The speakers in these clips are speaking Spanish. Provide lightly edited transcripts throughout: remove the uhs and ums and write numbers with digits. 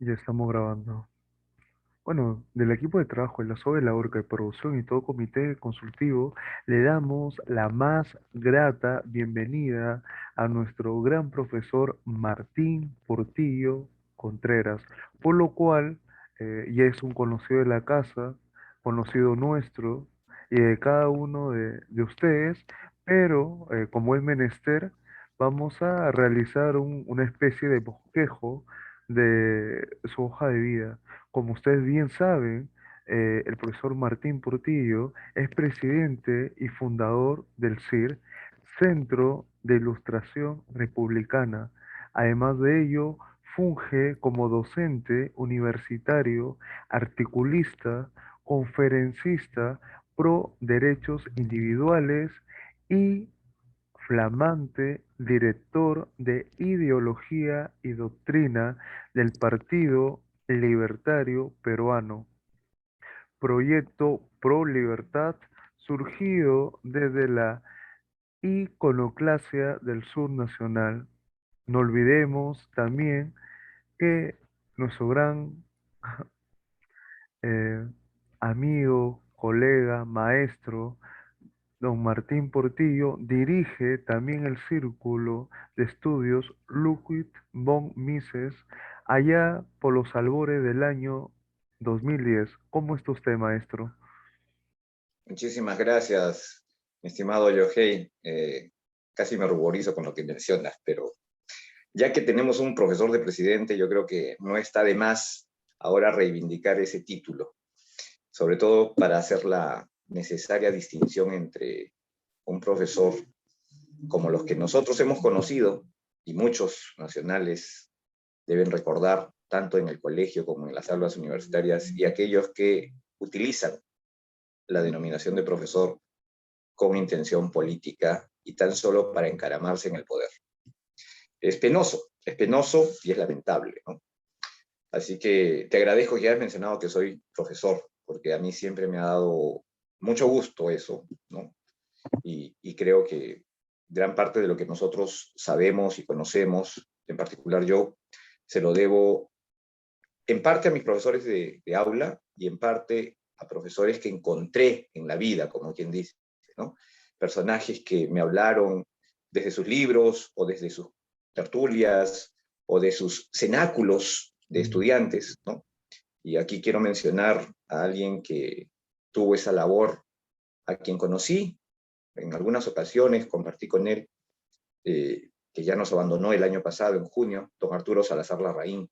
Ya estamos grabando. Bueno, del equipo de trabajo de la SOE, la Orca de Producción y todo comité consultivo, le damos la más grata bienvenida a nuestro gran profesor Martín Portillo Contreras, por lo cual ya es un conocido de la casa, conocido nuestro y de cada uno de ustedes, pero como es menester, vamos a realizar una especie de bosquejo de su hoja de vida. Como ustedes bien saben, el profesor Martín Portillo es presidente y fundador del CIR, Centro de Ilustración Republicana. Además de ello, funge como docente universitario, articulista, conferencista pro derechos individuales y flamante director de ideología y doctrina del Partido Libertario Peruano, proyecto pro libertad surgido desde la iconoclasia del sur nacional. No olvidemos también que nuestro gran eh, amigo, colega, maestro, don Martín Portillo dirige también el Círculo de Estudios Ludwig von Mises allá por los albores del año 2010. ¿Cómo está usted, maestro? Muchísimas gracias, mi estimado Yohei. Casi me ruborizo con lo que mencionas, pero ya que tenemos un profesor de presidente, yo creo que no está de más ahora reivindicar ese título, sobre todo para hacer la necesaria distinción entre un profesor como los que nosotros hemos conocido, y muchos nacionales deben recordar, tanto en el colegio como en las aulas universitarias, y aquellos que utilizan la denominación de profesor con intención política y tan solo para encaramarse en el poder. Es penoso y es lamentable, ¿no? Así que te agradezco que hayas mencionado que soy profesor, porque a mí siempre me ha dado mucho gusto eso, ¿no? Y creo que gran parte de lo que nosotros sabemos y conocemos, en particular yo, se lo debo en parte a mis profesores de aula y en parte a profesores que encontré en la vida, como quien dice, ¿no? Personajes que me hablaron desde sus libros o desde sus tertulias o de sus cenáculos de estudiantes, ¿no? Y aquí quiero mencionar a alguien que tuvo esa labor, a quien conocí en algunas ocasiones, compartí con él, que ya nos abandonó el año pasado, en junio, don Arturo Salazar Larraín,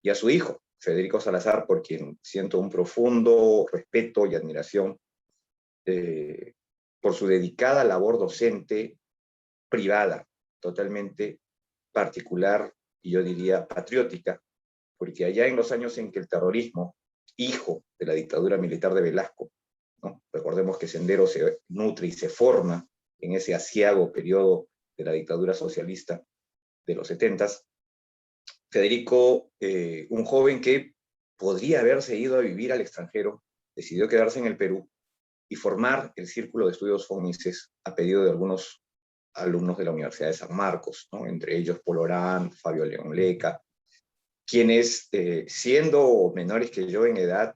y a su hijo, Federico Salazar, por quien siento un profundo respeto y admiración eh, por su dedicada labor docente privada, totalmente particular y yo diría patriótica, porque allá en los años en que el terrorismo, hijo de la dictadura militar de Velasco, ¿no? Recordemos que Sendero se nutre y se forma en ese asiago periodo de la dictadura socialista de los 70s, Federico, un joven que podría haberse ido a vivir al extranjero, decidió quedarse en el Perú y formar el Círculo de Estudios Fomises a pedido de algunos alumnos de la Universidad de San Marcos, ¿no? Entre ellos Polo Orán, Fabio León Leca, quienes, siendo menores que yo en edad,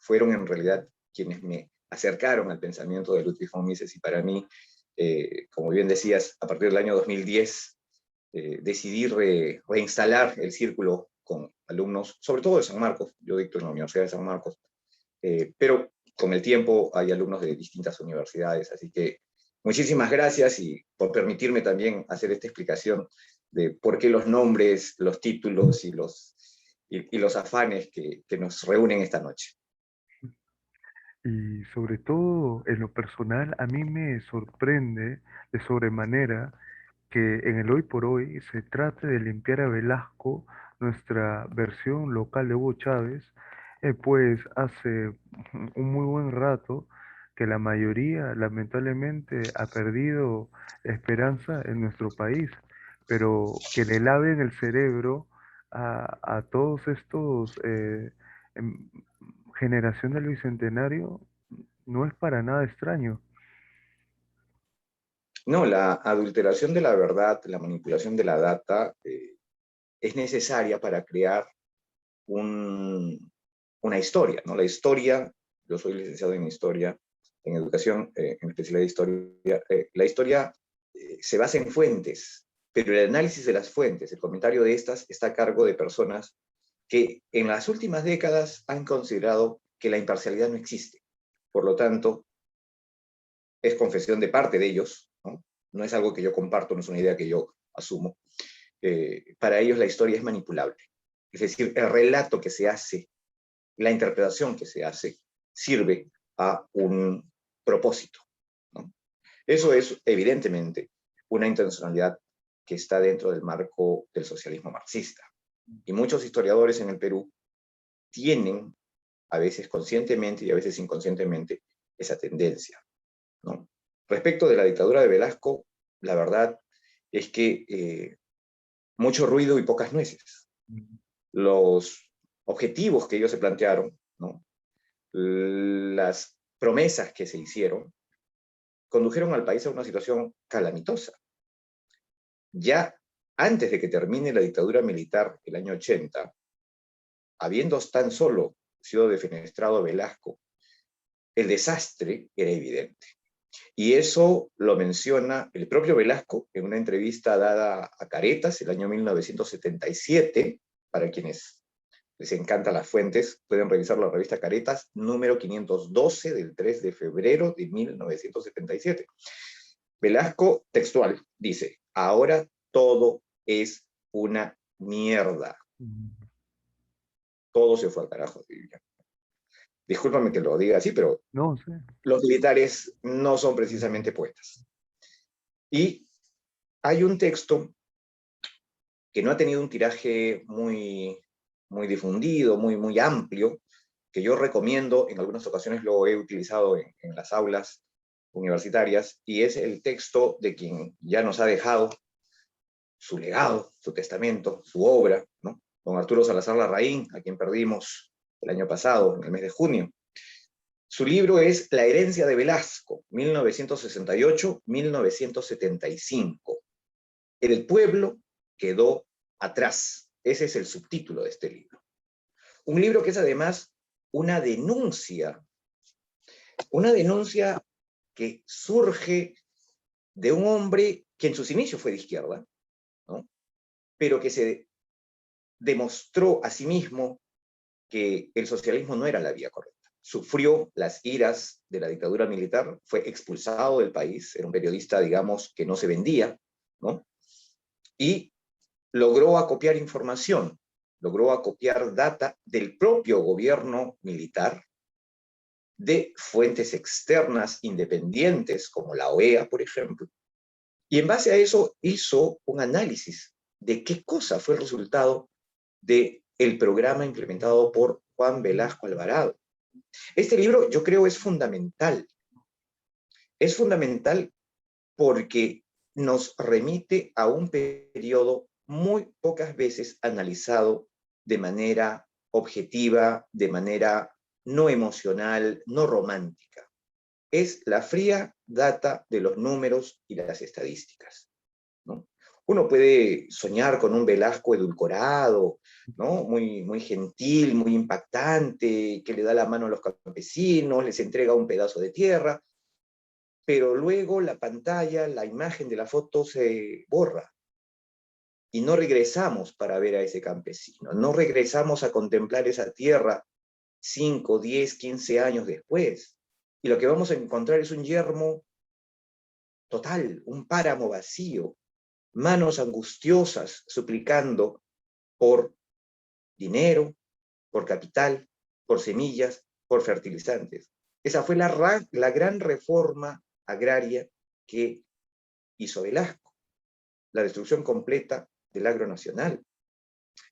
fueron en realidad quienes me acercaron al pensamiento de Ludwig von Mises y para mí, como bien decías, a partir del año 2010 decidí reinstalar el círculo con alumnos, sobre todo de San Marcos, yo dicto en la Universidad de San Marcos, pero con el tiempo hay alumnos de distintas universidades, así que muchísimas gracias y por permitirme también hacer esta explicación de por qué los nombres, los títulos y los afanes que nos reúnen esta noche. Y sobre todo, en lo personal, a mí me sorprende de sobremanera que en el hoy por hoy se trate de limpiar a Velasco, nuestra versión local de Hugo Chávez, pues hace un muy buen rato que la mayoría lamentablemente ha perdido esperanza en nuestro país, pero que le laven el cerebro a todos estos em, generación del Bicentenario no es para nada extraño. No, la adulteración de la verdad, la manipulación de la data es necesaria para crear una historia, ¿no? La historia, yo soy licenciado en historia, en educación, en especialidad de historia, la historia se basa en fuentes, pero el análisis de las fuentes, el comentario de estas, está a cargo de personas que en las últimas décadas han considerado que la imparcialidad no existe. Por lo tanto, es confesión de parte de ellos, ¿no? No es algo que yo comparto, no es una idea que yo asumo. Para ellos la historia es manipulable. Es decir, el relato que se hace, la interpretación que se hace, sirve a un propósito, ¿no? Eso es evidentemente una intencionalidad que está dentro del marco del socialismo marxista. Y muchos historiadores en el Perú tienen, a veces conscientemente y a veces inconscientemente, esa tendencia, ¿no? Respecto de la dictadura de Velasco, la verdad es que mucho ruido y pocas nueces. Los objetivos que ellos se plantearon, ¿no? Las promesas que se hicieron, condujeron al país a una situación calamitosa. Ya antes de que termine la dictadura militar el año 80, habiendo tan solo sido defenestrado Velasco, el desastre era evidente. Y eso lo menciona el propio Velasco en una entrevista dada a Caretas el año 1977, para quienes les encantan las fuentes, pueden revisar la revista Caretas, número 512 del 3 de febrero de 1977. Velasco, textual, dice, ahora todo es una mierda. Todo se fue al carajo. Discúlpame que lo diga así, pero No sé. los militares no son precisamente poetas. Y hay un texto que no ha tenido un tiraje muy difundido, muy amplio, que yo recomiendo, en algunas ocasiones lo he utilizado en las aulas universitarias, y es el texto de quien ya nos ha dejado su legado, su testamento, su obra, ¿no? Don Arturo Salazar Larraín, a quien perdimos el año pasado, en el mes de junio. Su libro es La herencia de Velasco, 1968-1975. El pueblo quedó atrás. Ese es el subtítulo de este libro. Un libro que es además una denuncia que surge de un hombre que en sus inicios fue de izquierda, ¿no? Pero que se demostró a sí mismo que el socialismo no era la vía correcta. Sufrió las iras de la dictadura militar, fue expulsado del país, era un periodista, digamos, que no se vendía, ¿no? Y logró acopiar información, logró acopiar data del propio gobierno militar, de fuentes externas independientes, como la OEA, por ejemplo, y en base a eso hizo un análisis de qué cosa fue el resultado del programa implementado por Juan Velasco Alvarado. Este libro yo creo es fundamental. Es fundamental porque nos remite a un periodo muy pocas veces analizado de manera objetiva, de manera no emocional, no romántica. Es la fría data de los números y las estadísticas, ¿no? Uno puede soñar con un Velasco edulcorado, ¿no? Muy gentil, muy impactante, que le da la mano a los campesinos, les entrega un pedazo de tierra, pero luego la pantalla, la imagen de la foto se borra y no regresamos para ver a ese campesino, no regresamos a contemplar esa tierra 5, 10, 15 años después. Y lo que vamos a encontrar es un yermo total, un páramo vacío, manos angustiosas suplicando por dinero, por capital, por semillas, por fertilizantes. Esa fue la gran reforma agraria que hizo Velasco, la destrucción completa del agro nacional.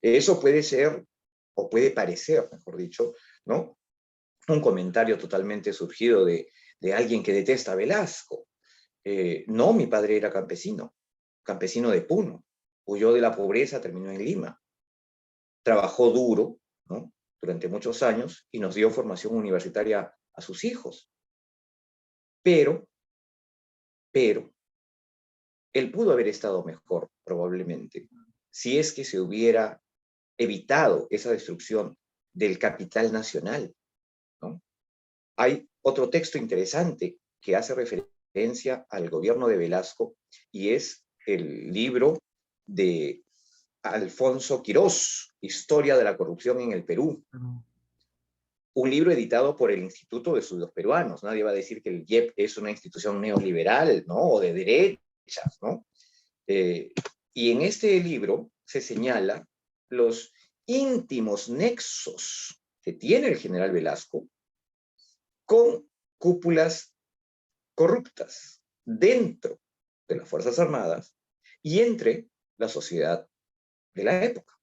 Eso puede ser, o puede parecer, mejor dicho, ¿no? Un comentario totalmente surgido de alguien que detesta a Velasco. No, mi padre era campesino, campesino de Puno, huyó de la pobreza, terminó en Lima, trabajó duro, ¿no? Durante muchos años y nos dio formación universitaria a sus hijos. Pero, pero, él pudo haber estado mejor, probablemente, si es que se hubiera evitado esa destrucción del capital nacional, ¿no? Hay otro texto interesante que hace referencia al gobierno de Velasco y es el libro de Alfonso Quirós, Historia de la corrupción en el Perú, Pero, un libro editado por el Instituto de Estudios Peruanos. Nadie va a decir que el IEP es una institución neoliberal, ¿no? O de derechas, ¿no? Eh, y en este libro se señala los íntimos nexos que tiene el general Velasco con cúpulas corruptas dentro de las Fuerzas Armadas y entre la sociedad de la época,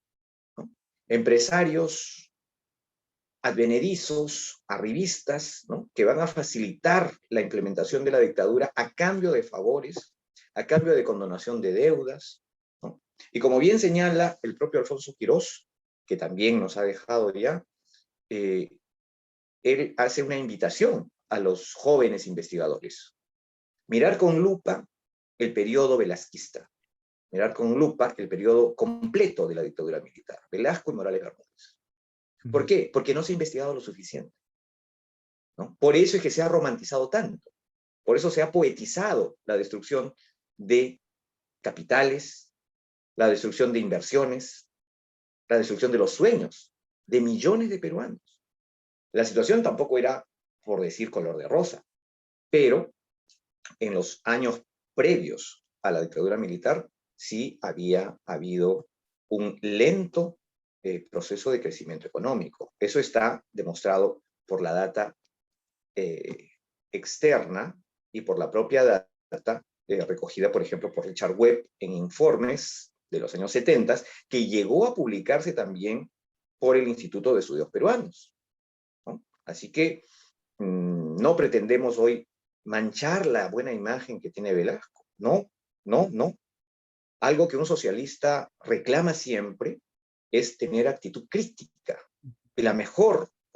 ¿no? Empresarios advenedizos, arribistas, ¿no? Que van a facilitar la implementación de la dictadura a cambio de favores, a cambio de condonación de deudas, ¿no? Y como bien señala el propio Alfonso Quirós, que también nos ha dejado ya, eh, él hace una invitación a los jóvenes investigadores. Mirar con lupa el periodo velasquista, mirar con lupa el periodo completo de la dictadura militar, Velasco y Morales Bermúdez. ¿Por ujú, qué? Porque no se ha investigado lo suficiente, ¿no? Por eso es que se ha romantizado tanto, por eso se ha poetizado la destrucción de capitales, la destrucción de inversiones, la destrucción de los sueños de millones de peruanos. La situación tampoco era, por decir, color de rosa, pero en los años previos a la dictadura militar sí había habido un lento proceso de crecimiento económico. Eso está demostrado por la data eh, externa y por la propia data recogida, por ejemplo, por Richard Webb en informes de los años 70, que llegó a publicarse también por el Instituto de Estudios Peruanos, ¿no? Así que no pretendemos hoy manchar la buena imagen que tiene Velasco. No, no, no. Algo que un socialista reclama siempre es tener actitud crítica. Y el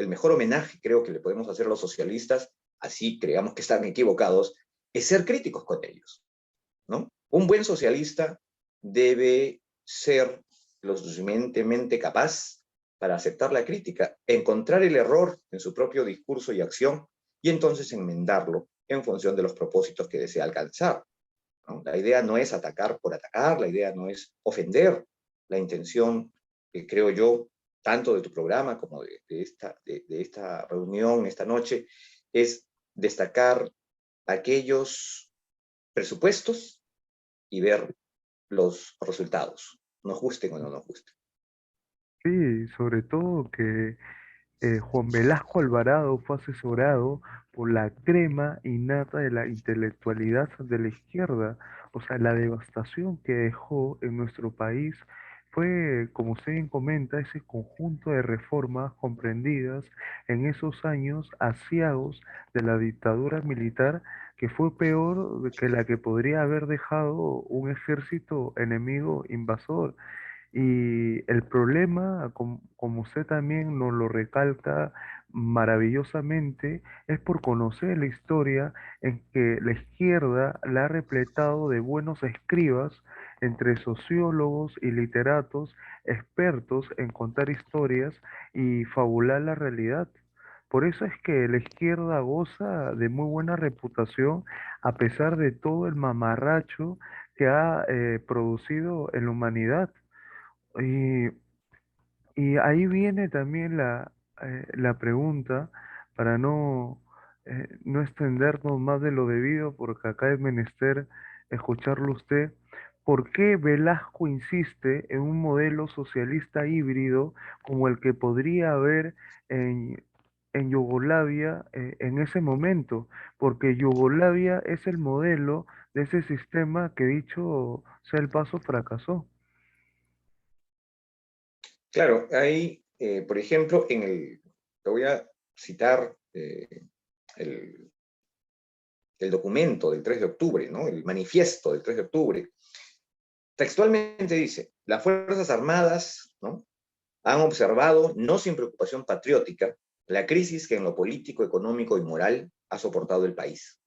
mejor homenaje creo que le podemos hacer a los socialistas, así creamos que están equivocados, es ser críticos con ellos, ¿no? Un buen socialista debe ser lo suficientemente capaz para aceptar la crítica, encontrar el error en su propio discurso y acción y entonces enmendarlo en función de los propósitos que desea alcanzar, ¿no? La idea no es atacar por atacar, la idea no es ofender. La intención, creo yo, tanto de tu programa como de esta reunión esta noche, es destacar aquellos presupuestos y ver los resultados, nos gusten o no nos gusten. sí, sobre todo que Juan Velasco Alvarado fue asesorado por la crema innata de la intelectualidad de la izquierda. O sea, la devastación que dejó en nuestro país fue, como usted bien comenta, ese conjunto de reformas comprendidas en esos años aciagos de la dictadura militar, que fue peor que la que podría haber dejado un ejército enemigo invasor. Y el problema, como usted también nos lo recalca maravillosamente, es por conocer la historia en que la izquierda la ha repletado de buenos escribas entre sociólogos y literatos expertos en contar historias y fabular la realidad. Por eso es que la izquierda goza de muy buena reputación a pesar de todo el mamarracho que ha producido en la humanidad. Y, y ahí viene también la pregunta, para no extendernos más de lo debido, porque acá es menester escucharlo usted. ¿Por qué Velasco insiste en un modelo socialista híbrido como el que podría haber en, en Yugoslavia en ese momento? Porque Yugoslavia es el modelo de ese sistema que, dicho sea el paso, fracasó. Claro, hay, por ejemplo, te voy a citar el, el documento del 3 de octubre, ¿no? El manifiesto del 3 de octubre. Textualmente dice, las Fuerzas Armadas, ¿no?, han observado, no sin preocupación patriótica, la crisis que en lo político, económico y moral ha soportado el país.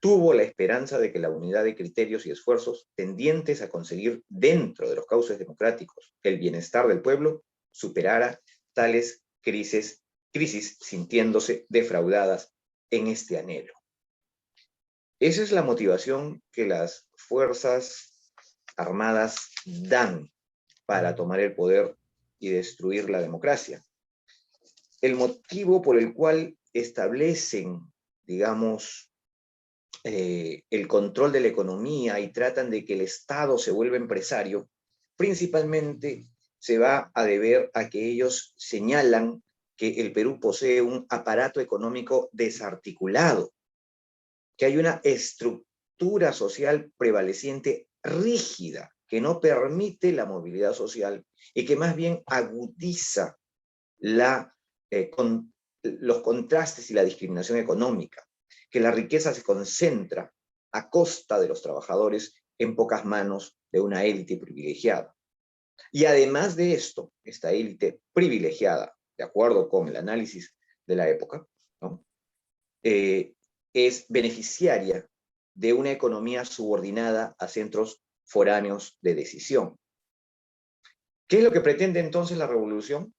Tuvo la esperanza de que la unidad de criterios y esfuerzos tendientes a conseguir dentro de los cauces democráticos el bienestar del pueblo superara tales crisis sintiéndose defraudadas en este anhelo. Esa es la motivación que las Fuerzas Armadas dan para tomar el poder y destruir la democracia. El motivo por el cual establecen, digamos, el control de la economía y tratan de que el Estado se vuelva empresario, principalmente se va a deber a que ellos señalan que el Perú posee un aparato económico desarticulado, que hay una estructura social prevaleciente rígida que no permite la movilidad social y que más bien agudiza los contrastes y la discriminación económica, que la riqueza se concentra a costa de los trabajadores en pocas manos de una élite privilegiada. Y además de esto, esta élite privilegiada, de acuerdo con el análisis de la época, ¿no? Es beneficiaria de una economía subordinada a centros foráneos de decisión. ¿Qué es lo que pretende entonces la revolución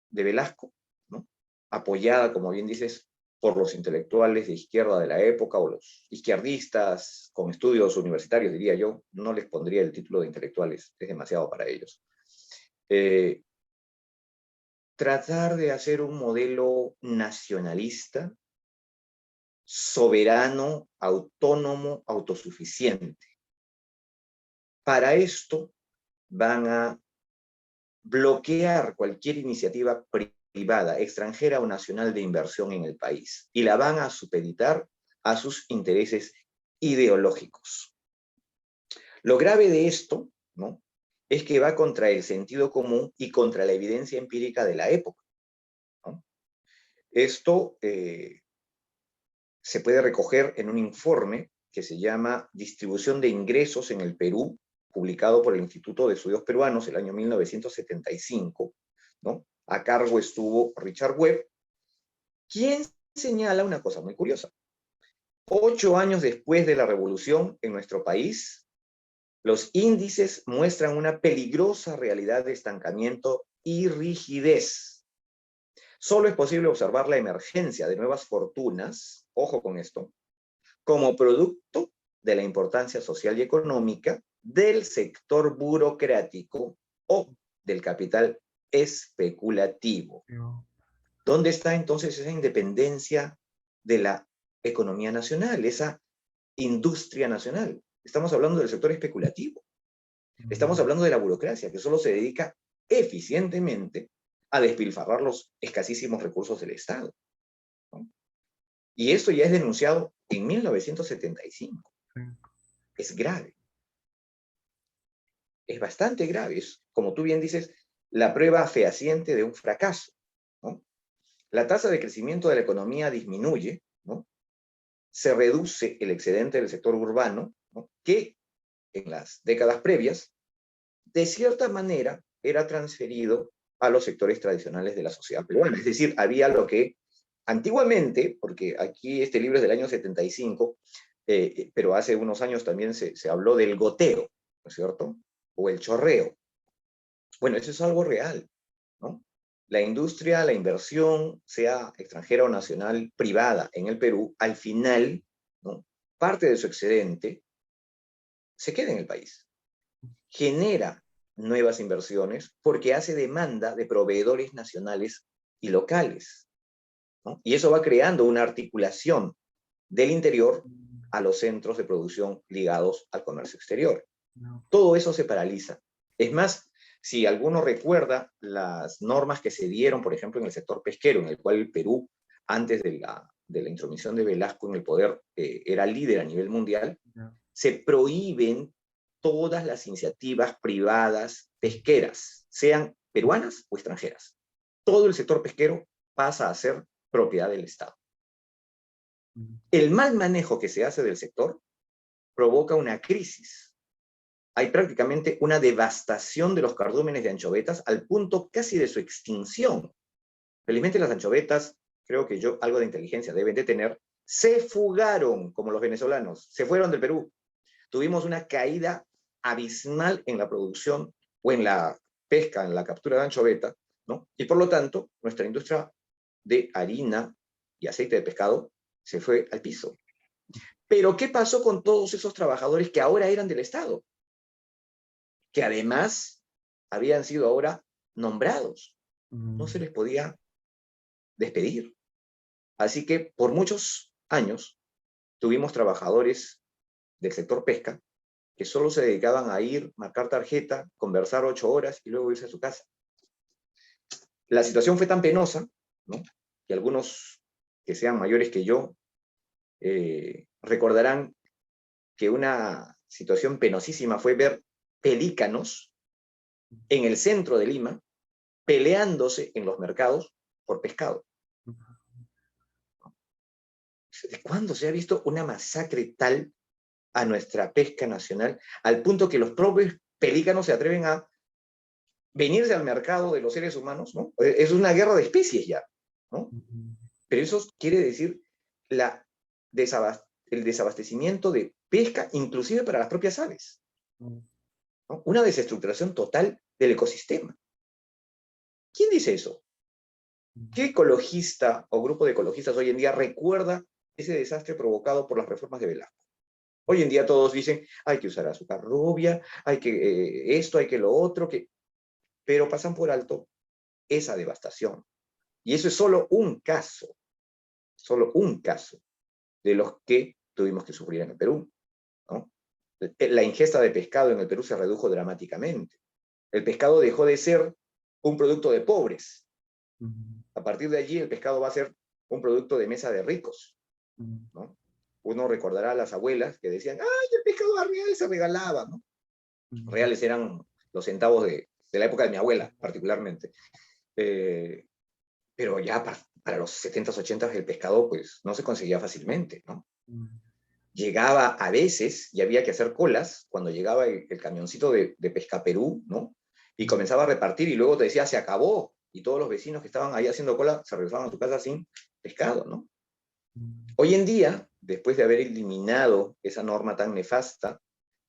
de Velasco, ¿no? Apoyada, como bien dices, por los intelectuales de izquierda de la época o los izquierdistas con estudios universitarios, diría yo? No les pondría el título de intelectuales, es demasiado para ellos. Tratar de hacer un modelo nacionalista, soberano, autónomo, autosuficiente. Para esto van a bloquear cualquier iniciativa privada, extranjera o nacional de inversión en el país y la van a supeditar a sus intereses ideológicos. Lo grave de esto, ¿no?, es que va contra el sentido común y contra la evidencia empírica de la época, ¿no? Esto se puede recoger en un informe que se llama Distribución de Ingresos en el Perú, publicado por el Instituto de Estudios Peruanos el año 1975, ¿no? A cargo estuvo Richard Webb, quien señala una cosa muy curiosa. 8 años después de la revolución en nuestro país, los índices muestran una peligrosa realidad de estancamiento y rigidez. Solo es posible observar la emergencia de nuevas fortunas, ojo con esto, como producto de la importancia social y económica del sector burocrático o del capital especulativo. ¿Dónde está entonces esa independencia de la economía nacional, esa industria nacional? Estamos hablando del sector especulativo. Estamos hablando de la burocracia, que solo se dedica eficientemente a despilfarrar los escasísimos recursos del Estado, ¿no? Y esto ya es denunciado en 1975. Es grave. Es bastante grave. Es, como tú bien dices, la prueba fehaciente de un fracaso, ¿no? La tasa de crecimiento de la economía disminuye, ¿no? Se reduce el excedente del sector urbano, ¿no?, que en las décadas previas, de cierta manera, era transferido a los sectores tradicionales de la sociedad peruana. Es decir, había lo que antiguamente, porque aquí este libro es del año 75, pero hace unos años también se habló del goteo, ¿no es cierto? O el chorreo. Bueno, eso es algo real, ¿no? La industria, la inversión, sea extranjera o nacional, privada en el Perú, al final, ¿no?, parte de su excedente se queda en el país. Genera nuevas inversiones porque hace demanda de proveedores nacionales y locales, ¿no? Y eso va creando una articulación del interior a los centros de producción ligados al comercio exterior. Todo eso se paraliza. Es más, si alguno recuerda las normas que se dieron, por ejemplo, en el sector pesquero, en el cual el Perú, antes de la intromisión de Velasco en el poder, era líder a nivel mundial, se prohíben todas las iniciativas privadas pesqueras, sean peruanas o extranjeras. Todo el sector pesquero pasa a ser propiedad del Estado. El mal manejo que se hace del sector provoca una crisis. Hay prácticamente una devastación de los cardúmenes de anchovetas al punto casi de su extinción. Felizmente las anchovetas, creo que algo de inteligencia deben de tener, se fugaron como los venezolanos, se fueron del Perú. Tuvimos una caída abismal en la producción o en la pesca, en la captura de anchoveta, ¿no? Y por lo tanto, nuestra industria de harina y aceite de pescado se fue al piso. Pero ¿qué pasó con todos esos trabajadores que ahora eran del Estado? Que además habían sido ahora nombrados. No se mm, les podía despedir. Así que por muchos años tuvimos trabajadores del sector pesca que solo se dedicaban a ir, marcar tarjeta, conversar 8 horas y luego irse a su casa. La situación fue tan penosa, ¿no? Que algunos que sean mayores que yo recordarán que una situación penosísima fue ver pelícanos en el centro de Lima peleándose en los mercados por pescado. ¿De cuándo se ha visto una masacre tal a nuestra pesca nacional, al punto que los propios pelícanos se atreven a venirse al mercado de los seres humanos? ¿No? Es una guerra de especies ya, ¿no? Pero eso quiere decir la el desabastecimiento de pesca, inclusive para las propias aves, ¿no? Una desestructuración total del ecosistema. ¿Quién dice eso? ¿Qué ecologista o grupo de ecologistas hoy en día recuerda ese desastre provocado por las reformas de Velasco? Hoy en día todos dicen, hay que usar azúcar rubia, hay que esto, hay que lo otro, pero pasan por alto esa devastación. Y eso es solo un caso de los que tuvimos que sufrir en el Perú, ¿no? La ingesta de pescado en el Perú se redujo dramáticamente. El pescado dejó de ser un producto de pobres. A partir de allí el pescado va a ser un producto de mesa de ricos, ¿no? Uno recordará a las abuelas que decían, ¡ay, el pescado a real se regalaba!, ¿no? Reales eran los centavos de la época de mi abuela, particularmente. Pero ya para los 70s, 80s el pescado pues no se conseguía fácilmente, ¿no? Llegaba a veces y había que hacer colas cuando llegaba el camioncito de Pesca Perú, ¿no? Y comenzaba a repartir y luego te decía, se acabó. Y todos los vecinos que estaban ahí haciendo cola se regresaban a su casa sin pescado, ¿no? Hoy en día, después de haber eliminado esa norma tan nefasta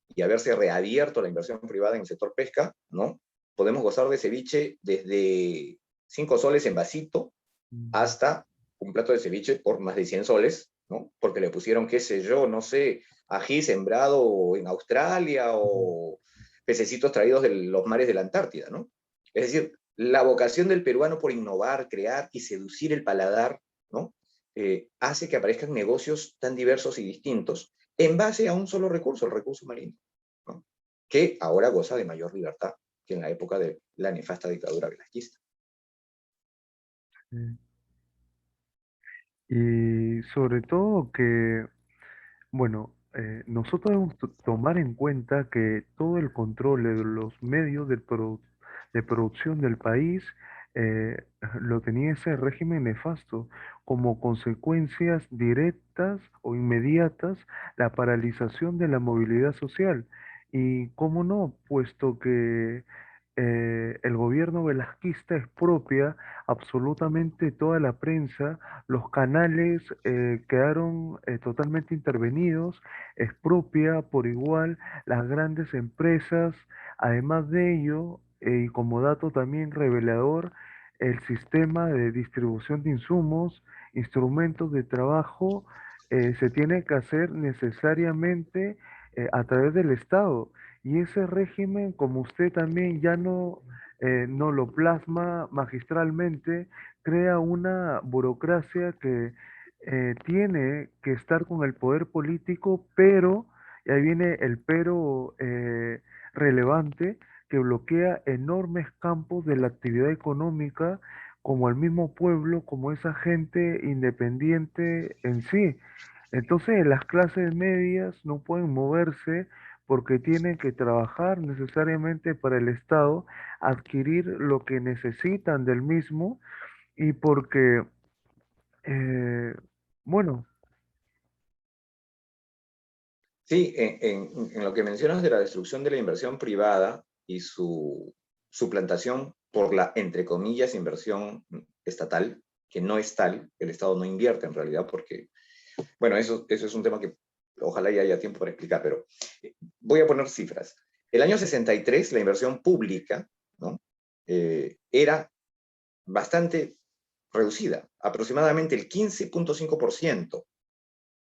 y haberse reabierto la inversión privada en el sector pesca, ¿no? Podemos gozar de ceviche desde 5 soles en vasito hasta un plato de ceviche por más de 100 soles, ¿no? Porque le pusieron, qué sé yo, no sé, ají sembrado en Australia o pececitos traídos de los mares de la Antártida, ¿no? Es decir, la vocación del peruano por innovar, crear y seducir el paladar, ¿no? Hace que aparezcan negocios tan diversos y distintos en base a un solo recurso, el recurso marino, ¿no? Que ahora goza de mayor libertad que en la época de la nefasta dictadura velasquista. Y sobre todo que, bueno, nosotros debemos tomar en cuenta que todo el control de los medios de producción del país lo tenía ese régimen nefasto, como consecuencias directas o inmediatas la paralización de la movilidad social. Y cómo no, puesto que el gobierno velasquista expropia absolutamente toda la prensa, los canales quedaron totalmente intervenidos, expropia por igual las grandes empresas, además de ello, y como dato también revelador, el sistema de distribución de insumos, instrumentos de trabajo, se tiene que hacer necesariamente a través del Estado. Y ese régimen, como usted también ya no lo plasma magistralmente, crea una burocracia que tiene que estar con el poder político, pero, y ahí viene el pero relevante, que bloquea enormes campos de la actividad económica, como el mismo pueblo, como esa gente independiente en sí. Entonces, las clases medias no pueden moverse porque tienen que trabajar necesariamente para el Estado, adquirir lo que necesitan del mismo y porque, eh, bueno, Sí, en lo que mencionas de la destrucción de la inversión privada y su suplantación por la, entre comillas, inversión estatal, que no es tal, el Estado no invierte en realidad, porque, bueno, eso es un tema que ojalá ya haya tiempo para explicar, pero voy a poner cifras. El año 63, la inversión pública, ¿no? era bastante reducida, aproximadamente el 15,5%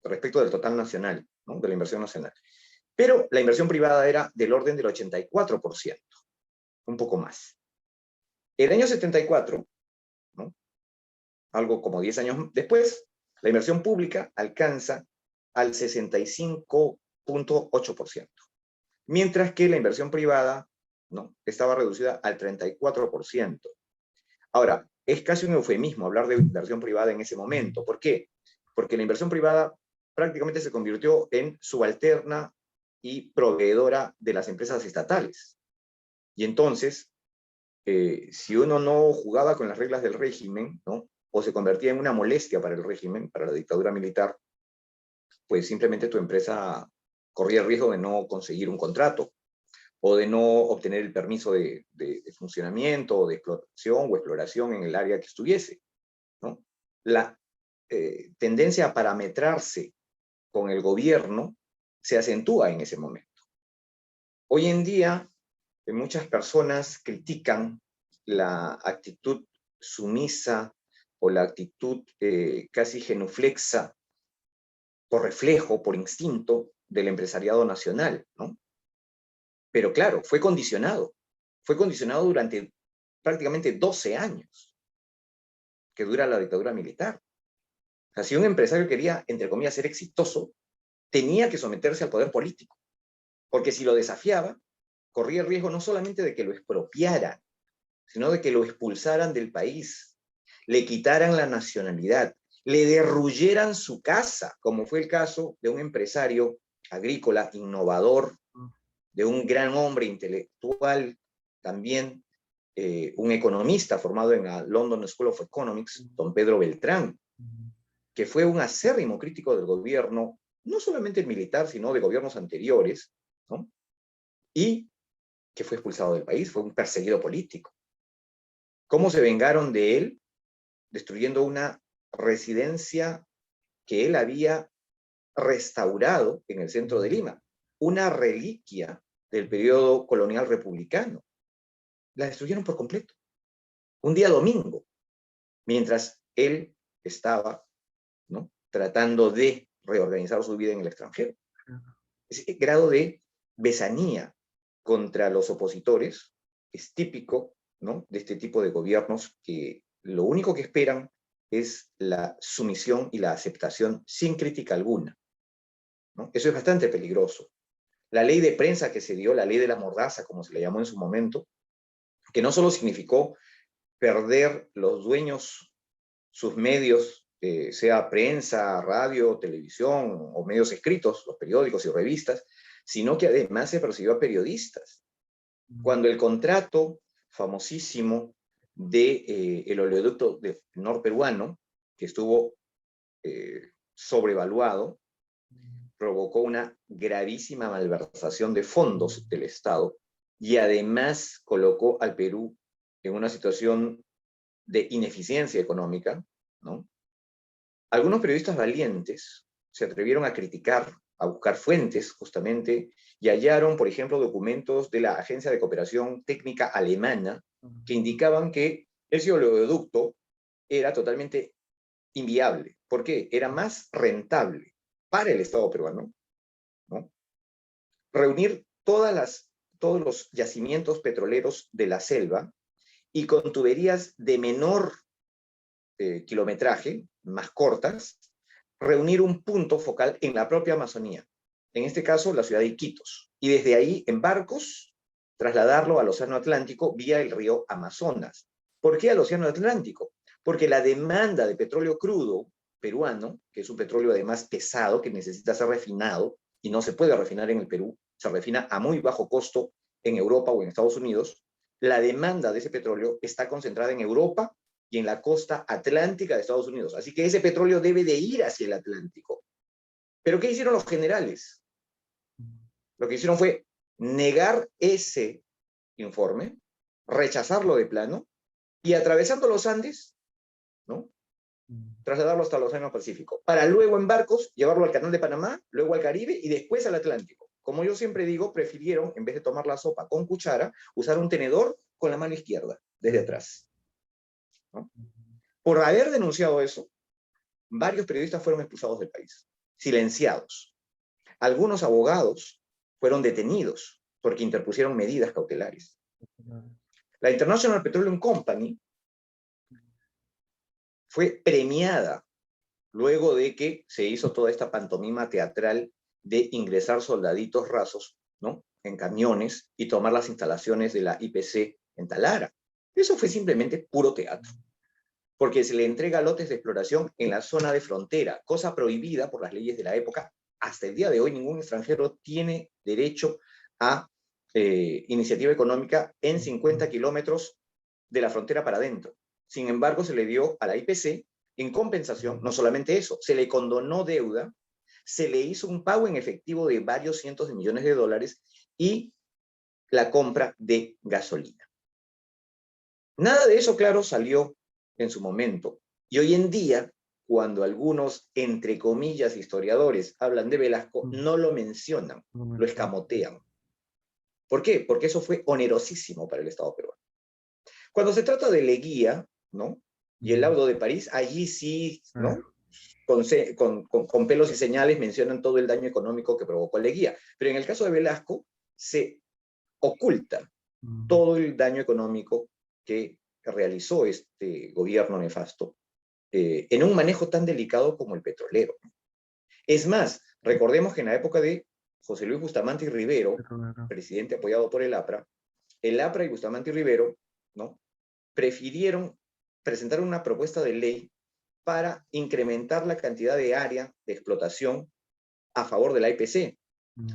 respecto del total nacional, ¿no? De la inversión nacional. Pero la inversión privada era del orden del 84%, un poco más. El año 74, ¿no? Algo como 10 años después, la inversión pública alcanza al 65,8%, mientras que la inversión privada, ¿no? Estaba reducida al 34%. Ahora, es casi un eufemismo hablar de inversión privada en ese momento. ¿Por qué? Porque la inversión privada prácticamente se convirtió en subalterna y proveedora de las empresas estatales. Y entonces, si uno no jugaba con las reglas del régimen, ¿no? O se convertía en una molestia para el régimen, para la dictadura militar, pues simplemente tu empresa corría el riesgo de no conseguir un contrato o de no obtener el permiso de funcionamiento o de explotación o exploración en el área que estuviese, ¿no? La tendencia a parametrarse con el gobierno se acentúa en ese momento. Hoy en día, muchas personas critican la actitud sumisa o la actitud casi genuflexa por reflejo, por instinto del empresariado nacional, ¿no? Pero claro, fue condicionado durante prácticamente 12 años que dura la dictadura militar. O sea, si un empresario quería, entre comillas, ser exitoso, tenía que someterse al poder político, porque si lo desafiaba, corría el riesgo no solamente de que lo expropiaran, sino de que lo expulsaran del país, le quitaran la nacionalidad, le derruyeran su casa, como fue el caso de un empresario agrícola innovador, de un gran hombre intelectual, también un economista formado en la London School of Economics, don Pedro Beltrán, que fue un acérrimo crítico del gobierno, no solamente el militar, sino de gobiernos anteriores, ¿no? Y que fue expulsado del país, fue un perseguido político. ¿Cómo se vengaron de él? Destruyendo una residencia que él había restaurado en el centro de Lima, una reliquia del periodo colonial republicano. La destruyeron por completo. Un día domingo, mientras él estaba, ¿no? Tratando de reorganizar su vida en el extranjero. Ese grado de besanía contra los opositores es típico, ¿no? De este tipo de gobiernos que lo único que esperan es la sumisión y la aceptación sin crítica alguna, ¿no? Eso es bastante peligroso. La ley de prensa que se dio, la ley de la mordaza, como se le llamó en su momento, que no solo significó perder los dueños sus medios, sea prensa, radio, televisión o medios escritos, los periódicos y revistas, sino que además se persiguió a periodistas. Cuando el contrato famosísimo de el oleoducto norperuano, que estuvo sobrevaluado, provocó una gravísima malversación de fondos del Estado y además colocó al Perú en una situación de ineficiencia económica, ¿no? Algunos periodistas valientes se atrevieron a criticar, a buscar fuentes justamente, y hallaron, por ejemplo, documentos de la Agencia de Cooperación Técnica Alemana que indicaban que ese oleoducto era totalmente inviable. ¿Por qué? Era más rentable para el Estado peruano, ¿no? Reunir todos los yacimientos petroleros de la selva y con tuberías de menor kilometraje, más cortas, reunir un punto focal en la propia Amazonía, en este caso la ciudad de Iquitos, y desde ahí en barcos trasladarlo al Océano Atlántico vía el río Amazonas. ¿Por qué al Océano Atlántico? Porque la demanda de petróleo crudo peruano, que es un petróleo además pesado, que necesita ser refinado, y no se puede refinar en el Perú, se refina a muy bajo costo en Europa o en Estados Unidos, la demanda de ese petróleo está concentrada en Europa y en la costa atlántica de Estados Unidos. Así que ese petróleo debe de ir hacia el Atlántico. ¿Pero qué hicieron los generales? Lo que hicieron fue negar ese informe, rechazarlo de plano, y atravesando los Andes, ¿no? Trasladarlo hasta el Océano Pacífico, para luego en barcos llevarlo al Canal de Panamá, luego al Caribe y después al Atlántico. Como yo siempre digo, prefirieron, en vez de tomar la sopa con cuchara, usar un tenedor con la mano izquierda, desde atrás, ¿no? Por haber denunciado eso, varios periodistas fueron expulsados del país, silenciados. Algunos abogados fueron detenidos porque interpusieron medidas cautelares. La International Petroleum Company fue premiada luego de que se hizo toda esta pantomima teatral de ingresar soldaditos rasos, ¿no?, en camiones y tomar las instalaciones de la IPC en Talara. Eso fue simplemente puro teatro, porque se le entrega lotes de exploración en la zona de frontera, cosa prohibida por las leyes de la época. Hasta el día de hoy ningún extranjero tiene derecho a iniciativa económica en 50 kilómetros de la frontera para adentro. Sin embargo, se le dio a la IPC, en compensación, no solamente eso, se le condonó deuda, se le hizo un pago en efectivo de varios cientos de millones de dólares y la compra de gasolina. Nada de eso, claro, salió en su momento. Y hoy en día, cuando algunos, entre comillas, historiadores hablan de Velasco, no lo mencionan, lo escamotean. ¿Por qué? Porque eso fue onerosísimo para el Estado peruano. Cuando se trata de Leguía, ¿no?, y el laudo de París, allí sí, ¿no?, con pelos y señales mencionan todo el daño económico que provocó Leguía. Pero en el caso de Velasco, se oculta todo el daño económico que realizó este gobierno nefasto en un manejo tan delicado como el petrolero. Es más, recordemos que en la época de José Luis Bustamante y Rivero, presidente apoyado por el APRA y Bustamante y Rivero, ¿no?, prefirieron presentar una propuesta de ley para incrementar la cantidad de área de explotación a favor de la IPC.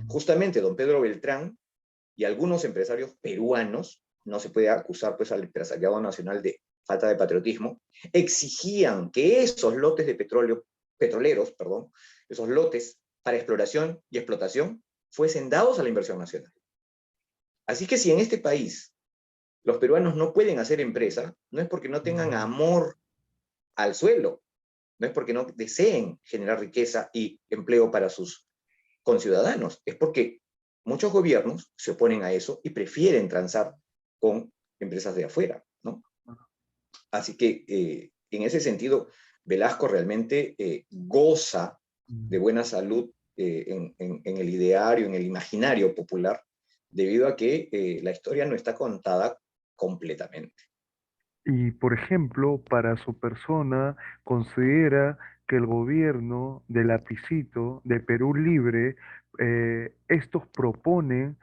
Justamente don Pedro Beltrán y algunos empresarios peruanos, no se puede acusar pues al empresariado nacional de falta de patriotismo, exigían que esos lotes de petroleros, esos lotes para exploración y explotación, fuesen dados a la inversión nacional. Así que si en este país los peruanos no pueden hacer empresa, no es porque no tengan amor al suelo, no es porque no deseen generar riqueza y empleo para sus conciudadanos, es porque muchos gobiernos se oponen a eso y prefieren transar con empresas de afuera, ¿no? Así que en ese sentido, Velasco realmente goza de buena salud en el ideario, en el imaginario popular, debido a que la historia no está contada completamente. Y, por ejemplo, para su persona, considera que el gobierno de Lapicito, de Perú Libre, estos proponen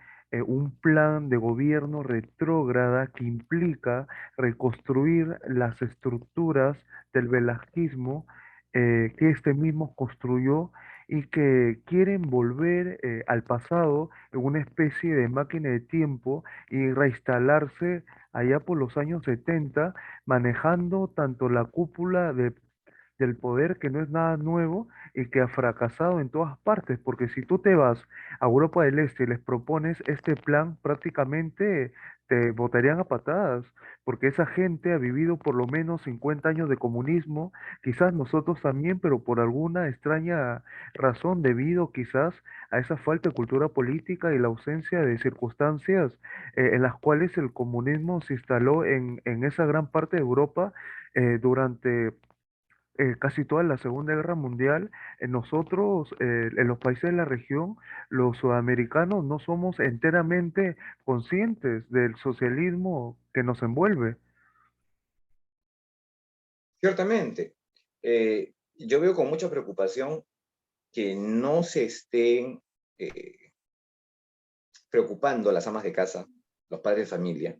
un plan de gobierno retrógrada que implica reconstruir las estructuras del velasquismo que este mismo construyó y que quieren volver al pasado en una especie de máquina de tiempo y reinstalarse allá por los años 70 manejando tanto la cúpula del poder, que no es nada nuevo y que ha fracasado en todas partes, porque si tú te vas a Europa del Este y les propones este plan, prácticamente te botarían a patadas, porque esa gente ha vivido por lo menos 50 años de comunismo, quizás nosotros también, pero por alguna extraña razón, debido quizás a esa falta de cultura política y la ausencia de circunstancias en las cuales el comunismo se instaló en esa gran parte de Europa durante casi toda la Segunda Guerra Mundial. Nosotros, en los países de la región, los sudamericanos no somos enteramente conscientes del socialismo que nos envuelve. Ciertamente, yo veo con mucha preocupación que no se estén preocupando las amas de casa, los padres de familia,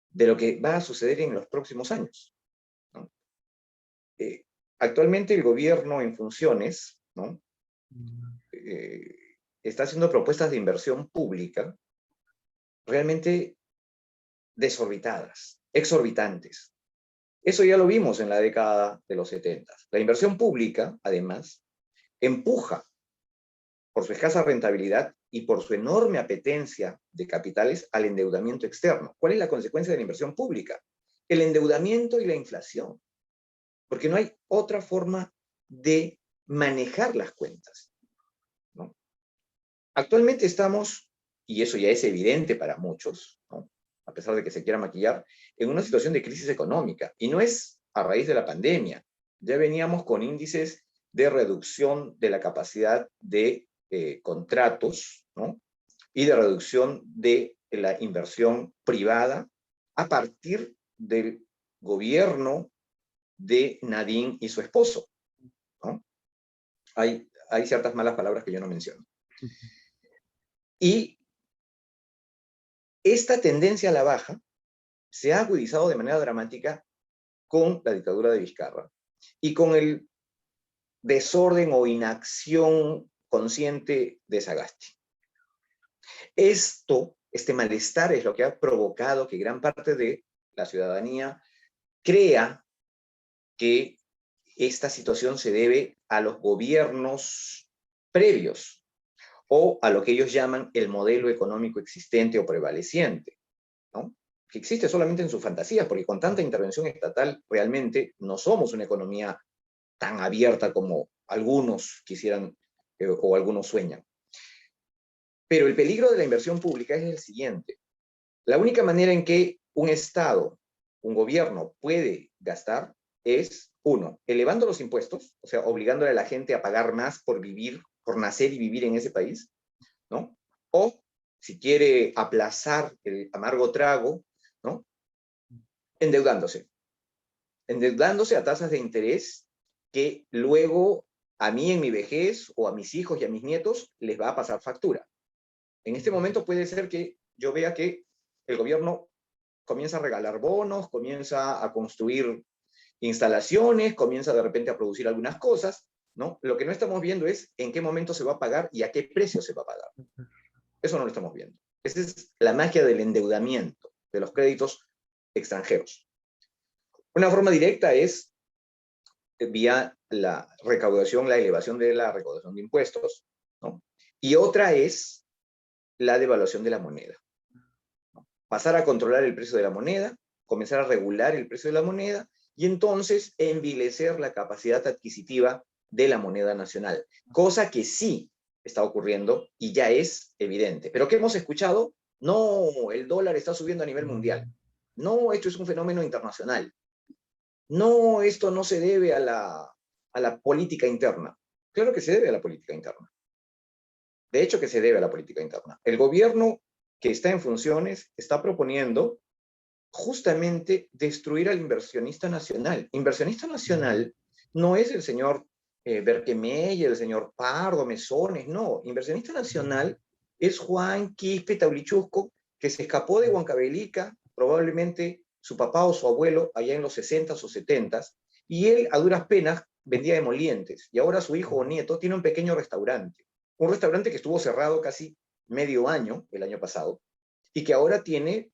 de lo que va a suceder en los próximos años, ¿no? Actualmente el gobierno en funciones, ¿no?, está haciendo propuestas de inversión pública realmente desorbitadas, exorbitantes. Eso ya lo vimos en la década de los 70. La inversión pública, además, empuja por su escasa rentabilidad y por su enorme apetencia de capitales al endeudamiento externo. ¿Cuál es la consecuencia de la inversión pública? El endeudamiento y la inflación, porque no hay otra forma de manejar las cuentas, ¿no? Actualmente estamos, y eso ya es evidente para muchos, ¿no?, a pesar de que se quiera maquillar, en una situación de crisis económica. Y no es a raíz de la pandemia. Ya veníamos con índices de reducción de la capacidad de contratos, ¿no? Y de reducción de la inversión privada a partir del gobierno de Nadine y su esposo, ¿no? Hay ciertas malas palabras que yo no menciono. Y esta tendencia a la baja se ha agudizado de manera dramática con la dictadura de Vizcarra y con el desorden o inacción consciente de Sagasti. Este malestar es lo que ha provocado que gran parte de la ciudadanía crea que esta situación se debe a los gobiernos previos o a lo que ellos llaman el modelo económico existente o prevaleciente, ¿no? Que existe solamente en sus fantasías, porque con tanta intervención estatal realmente no somos una economía tan abierta como algunos quisieran o algunos sueñan. Pero el peligro de la inversión pública es el siguiente. La única manera en que un Estado, un gobierno puede gastar es, uno, elevando los impuestos, o sea, obligándole a la gente a pagar más por vivir, por nacer y vivir en ese país, ¿no? O, si quiere aplazar el amargo trago, ¿no? Endeudándose. Endeudándose a tasas de interés que luego a mí en mi vejez o a mis hijos y a mis nietos les va a pasar factura. En este momento puede ser que yo vea que el gobierno comienza a regalar bonos, comienza a construir instalaciones, comienza de repente a producir algunas cosas, ¿no? Lo que no estamos viendo es en qué momento se va a pagar y a qué precio se va a pagar. Eso no lo estamos viendo. Esa es la magia del endeudamiento, de los créditos extranjeros. Una forma directa es vía la recaudación, la elevación de la recaudación de impuestos, ¿no? Y otra es la devaluación de la moneda. Pasar a controlar el precio de la moneda, comenzar a regular el precio de la moneda y entonces envilecer la capacidad adquisitiva de la moneda nacional, cosa que sí está ocurriendo y ya es evidente. Pero ¿qué hemos escuchado? No, el dólar está subiendo a nivel mundial. No, esto es un fenómeno internacional. No, esto no se debe a la política interna. Claro que se debe a la política interna. De hecho que se debe a la política interna. El gobierno que está en funciones está proponiendo justamente destruir al inversionista nacional. Inversionista nacional no es el señor Berkemeyer, el señor Pardo, Mesones, no. Inversionista nacional es Juan Quispe Taulichusco, que se escapó de Huancavelica, probablemente su papá o su abuelo, allá en los 60s o 70s, y él a duras penas vendía emolientes, y ahora su hijo o nieto tiene un pequeño restaurante. Un restaurante que estuvo cerrado casi medio año, el año pasado, y que ahora tiene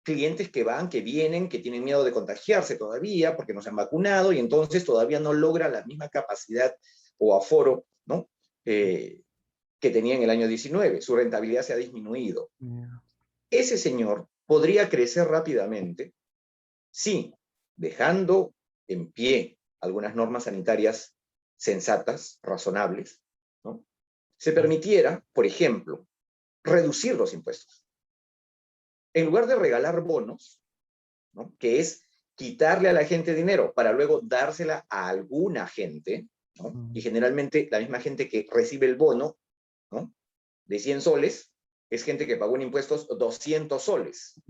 clientes que van, que vienen, que tienen miedo de contagiarse todavía porque no se han vacunado y entonces todavía no logra la misma capacidad o aforo, ¿no? Que tenía en el año 19. Su rentabilidad se ha disminuido. Ese señor podría crecer rápidamente si, dejando en pie algunas normas sanitarias sensatas, razonables, ¿no? Se permitiera, por ejemplo, reducir los impuestos. En lugar de regalar bonos, ¿no? Que es quitarle a la gente dinero para luego dársela a alguna gente, ¿no? Y generalmente la misma gente que recibe el bono, ¿no? De 100 soles, es gente que pagó en impuestos 200 soles.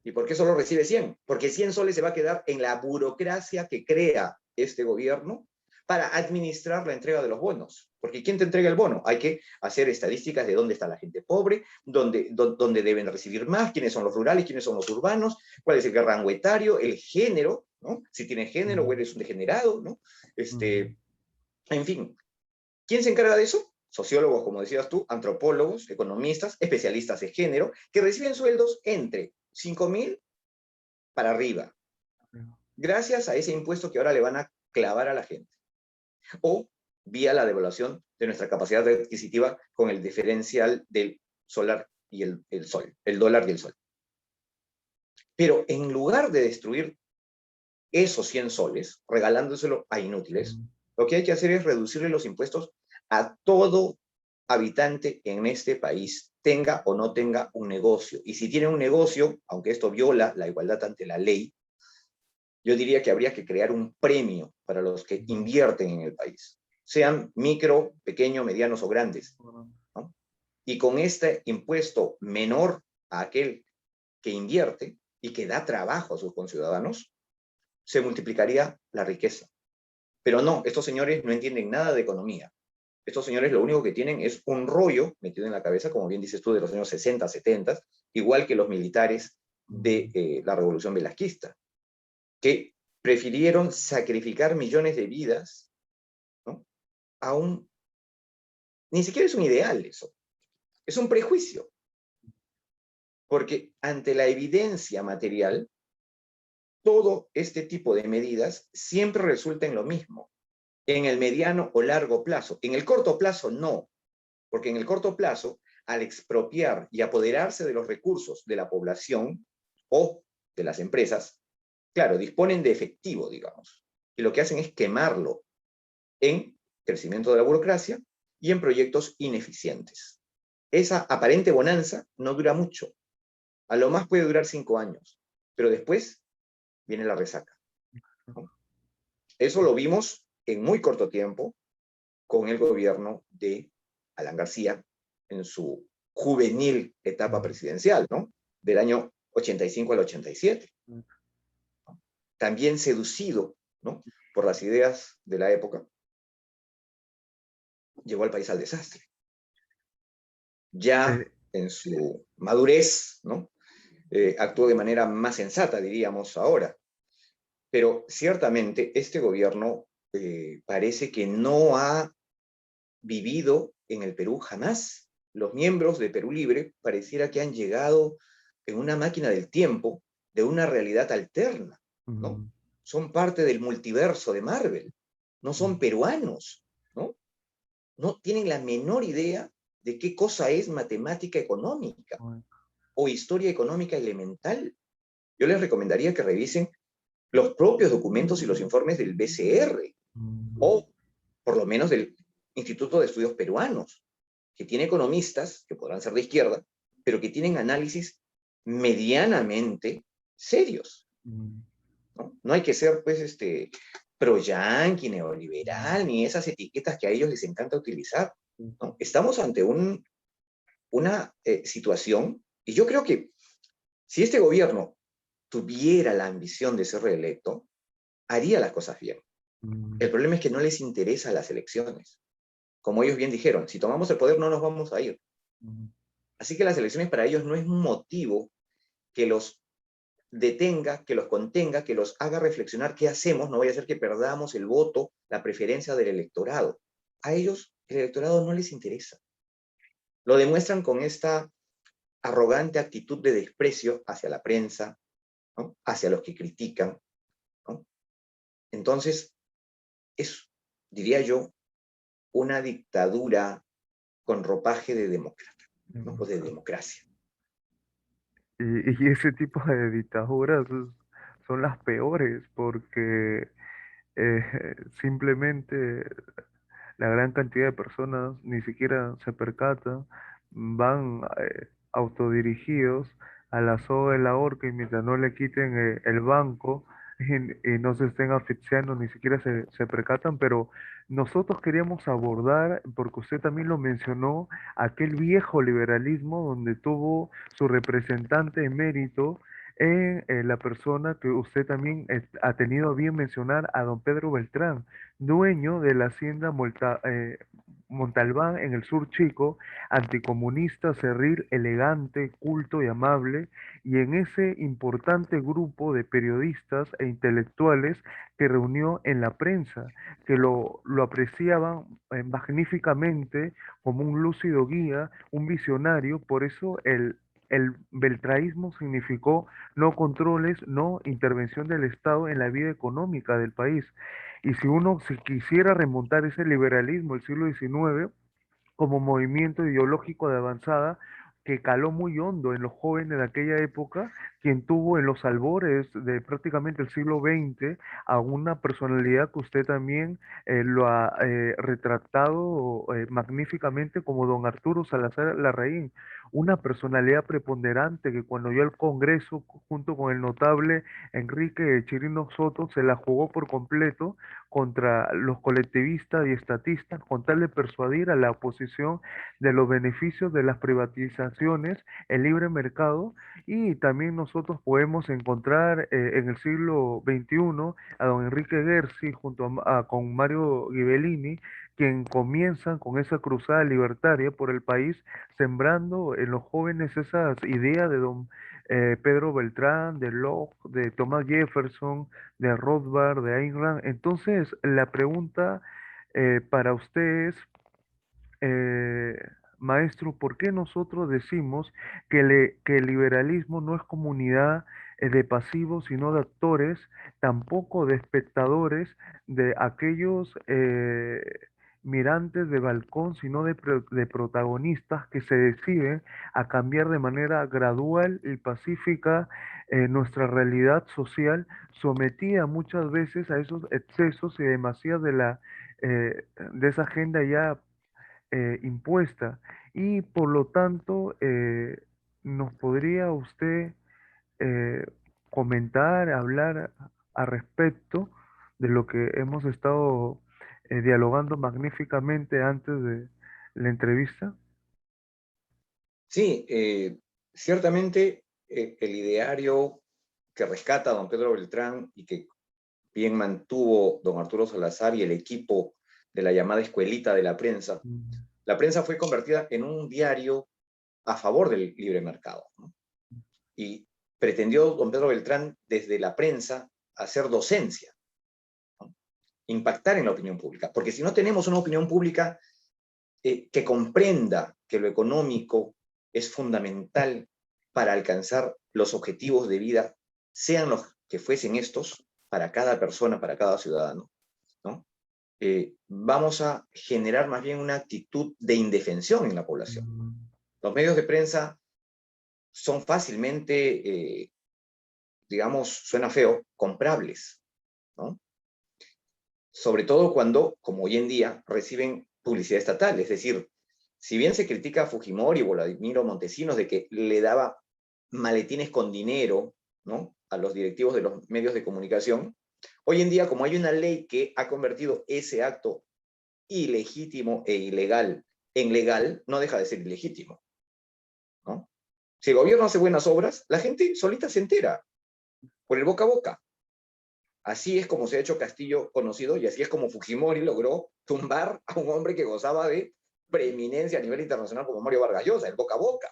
¿Y por qué solo recibe 100? Porque 100 soles se va a quedar en la burocracia que crea este gobierno para administrar la entrega de los bonos. Porque ¿quién te entrega el bono? Hay que hacer estadísticas de dónde está la gente pobre, dónde deben recibir más, quiénes son los rurales, quiénes son los urbanos, cuál es el rango etario, el género, ¿no? Si tienes género o eres un degenerado, ¿no? En fin, ¿quién se encarga de eso? Sociólogos, como decías tú, antropólogos, economistas, especialistas de género, que reciben sueldos entre 5.000 para arriba, gracias a ese impuesto que ahora le van a clavar a la gente. O vía la devaluación de nuestra capacidad adquisitiva con el diferencial del solar y el sol, el dólar y el sol. Pero en lugar de destruir esos 100 soles, regalándoselo a inútiles, lo que hay que hacer es reducirle los impuestos a todo habitante en este país, tenga o no tenga un negocio. Y si tiene un negocio, aunque esto viola la igualdad ante la ley, yo diría que habría que crear un premio para los que invierten en el país, sean micro, pequeños, medianos o grandes, ¿no? Y con este impuesto menor a aquel que invierte y que da trabajo a sus conciudadanos, se multiplicaría la riqueza. Pero no, estos señores no entienden nada de economía. Estos señores lo único que tienen es un rollo metido en la cabeza, como bien dices tú, de los años 60, 70, igual que los militares de la Revolución Velasquista, que prefirieron sacrificar millones de vidas, ¿no? A un... Ni siquiera es un ideal eso, es un prejuicio, porque ante la evidencia material, todo este tipo de medidas siempre resulta en lo mismo, en el mediano o largo plazo. En el corto plazo no, porque en el corto plazo, al expropiar y apoderarse de los recursos de la población o de las empresas, claro, disponen de efectivo, digamos, y lo que hacen es quemarlo en crecimiento de la burocracia y en proyectos ineficientes. Esa aparente bonanza no dura mucho, a lo más puede durar 5 años, pero después viene la resaca, ¿no? Eso lo vimos en muy corto tiempo con el gobierno de Alan García en su juvenil etapa presidencial, ¿no? Del año 85 al 87. También seducido, ¿no?, por las ideas de la época, llevó al país al desastre. Ya Eh, en su madurez, ¿no?, actuó de manera más sensata, diríamos ahora. Pero ciertamente este gobierno parece que no ha vivido en el Perú jamás. Los miembros de Perú Libre pareciera que han llegado en una máquina del tiempo de una realidad alterna, ¿no? Son parte del multiverso de Marvel, no son peruanos, ¿no? No tienen la menor idea de qué cosa es matemática económica o historia económica elemental. Yo les recomendaría que revisen los propios documentos y los informes del BCR, o por lo menos del Instituto de Estudios Peruanos, que tiene economistas, que podrán ser de izquierda, pero que tienen análisis medianamente serios, ¿no? No hay que ser, pues, pro-yanqui, neoliberal, ni esas etiquetas que a ellos les encanta utilizar, ¿no? Estamos ante una situación, y yo creo que si este gobierno tuviera la ambición de ser reelecto, haría las cosas bien. El problema es que no les interesan las elecciones. Como ellos bien dijeron, si tomamos el poder no nos vamos a ir. Así que las elecciones para ellos no es un motivo que los detenga, que los contenga, que los haga reflexionar qué hacemos, no vaya a ser que perdamos el voto, la preferencia del electorado. A ellos el electorado no les interesa. Lo demuestran con esta arrogante actitud de desprecio hacia la prensa, ¿no?, hacia los que critican, ¿no? Entonces, es, diría yo, una dictadura con ropaje de demócrata, ¿no?, o de democracia. y ese tipo de dictaduras son las peores porque simplemente la gran cantidad de personas ni siquiera se percatan, van autodirigidos a la soga de la horca y mientras no le quiten el banco y no se estén asfixiando, ni siquiera se percatan, pero nosotros queríamos abordar, porque usted también lo mencionó, aquel viejo liberalismo donde tuvo su representante emérito en la persona que usted también ha tenido a bien mencionar, a don Pedro Beltrán, dueño de la hacienda Montalbán en el sur chico, anticomunista, cerril, elegante, culto y amable, y en ese importante grupo de periodistas e intelectuales que reunió en la prensa, que lo apreciaban magníficamente como un lúcido guía, un visionario, por eso el beltraísmo significó no controles, no intervención del Estado en la vida económica del país. Y si uno se quisiera remontar ese liberalismo del siglo XIX como movimiento ideológico de avanzada que caló muy hondo en los jóvenes de aquella época, quien tuvo en los albores de prácticamente el siglo XX a una personalidad que usted también lo ha retratado magníficamente como don Arturo Salazar Larraín, una personalidad preponderante que cuando dio al Congreso junto con el notable Enrique Chirino Soto se la jugó por completo contra los colectivistas y estatistas con tal de persuadir a la oposición de los beneficios de las privatizaciones, el libre mercado, y también nosotros podemos encontrar en el siglo XXI a don Enrique Gersi junto con Mario Ghibellini, quien comienzan con esa cruzada libertaria por el país, sembrando en los jóvenes esas ideas de don Pedro Beltrán, de Locke, de Thomas Jefferson, de Rothbard, de Ayn Rand. Entonces, la pregunta para ustedes, eh, maestro, ¿por qué nosotros decimos que el liberalismo no es comunidad de pasivos, sino de actores, tampoco de espectadores, de aquellos mirantes de balcón, sino de protagonistas que se deciden a cambiar de manera gradual y pacífica nuestra realidad social, sometida muchas veces a esos excesos y demasías de esa agenda ya impuesta? Y por lo tanto, ¿nos podría usted eh, comentar, hablar a respecto de lo que hemos estado dialogando magníficamente antes de la entrevista? Sí, ciertamente el ideario que rescata a don Pedro Beltrán y que bien mantuvo don Arturo Salazar y el equipo de la llamada escuelita de Mm, la prensa fue convertida en un diario a favor del libre mercado, ¿no? Y pretendió don Pedro Beltrán desde la prensa hacer docencia, ¿no? Impactar en la opinión pública, porque si no tenemos una opinión pública que comprenda que lo económico es fundamental para alcanzar los objetivos de vida, sean los que fuesen estos, para cada persona, para cada ciudadano, ¿no? Vamos a generar más bien una actitud de indefensión en la población. mm, Los medios de prensa son fácilmente, digamos, suena feo, comprables, ¿no? Sobre todo cuando, como hoy en día, reciben publicidad estatal. Es decir, si bien se critica a Fujimori o Vladimiro Montesinos de que le daba maletines con dinero, ¿no?, a los directivos de los medios de comunicación, hoy en día, como hay una ley que ha convertido ese acto ilegítimo e ilegal en legal, no deja de ser ilegítimo, ¿no? Si el gobierno hace buenas obras, la gente solita se entera por el boca a boca. Así es como se ha hecho Castillo conocido y así es como Fujimori logró tumbar a un hombre que gozaba de preeminencia a nivel internacional como Mario Vargas Llosa, el boca a boca.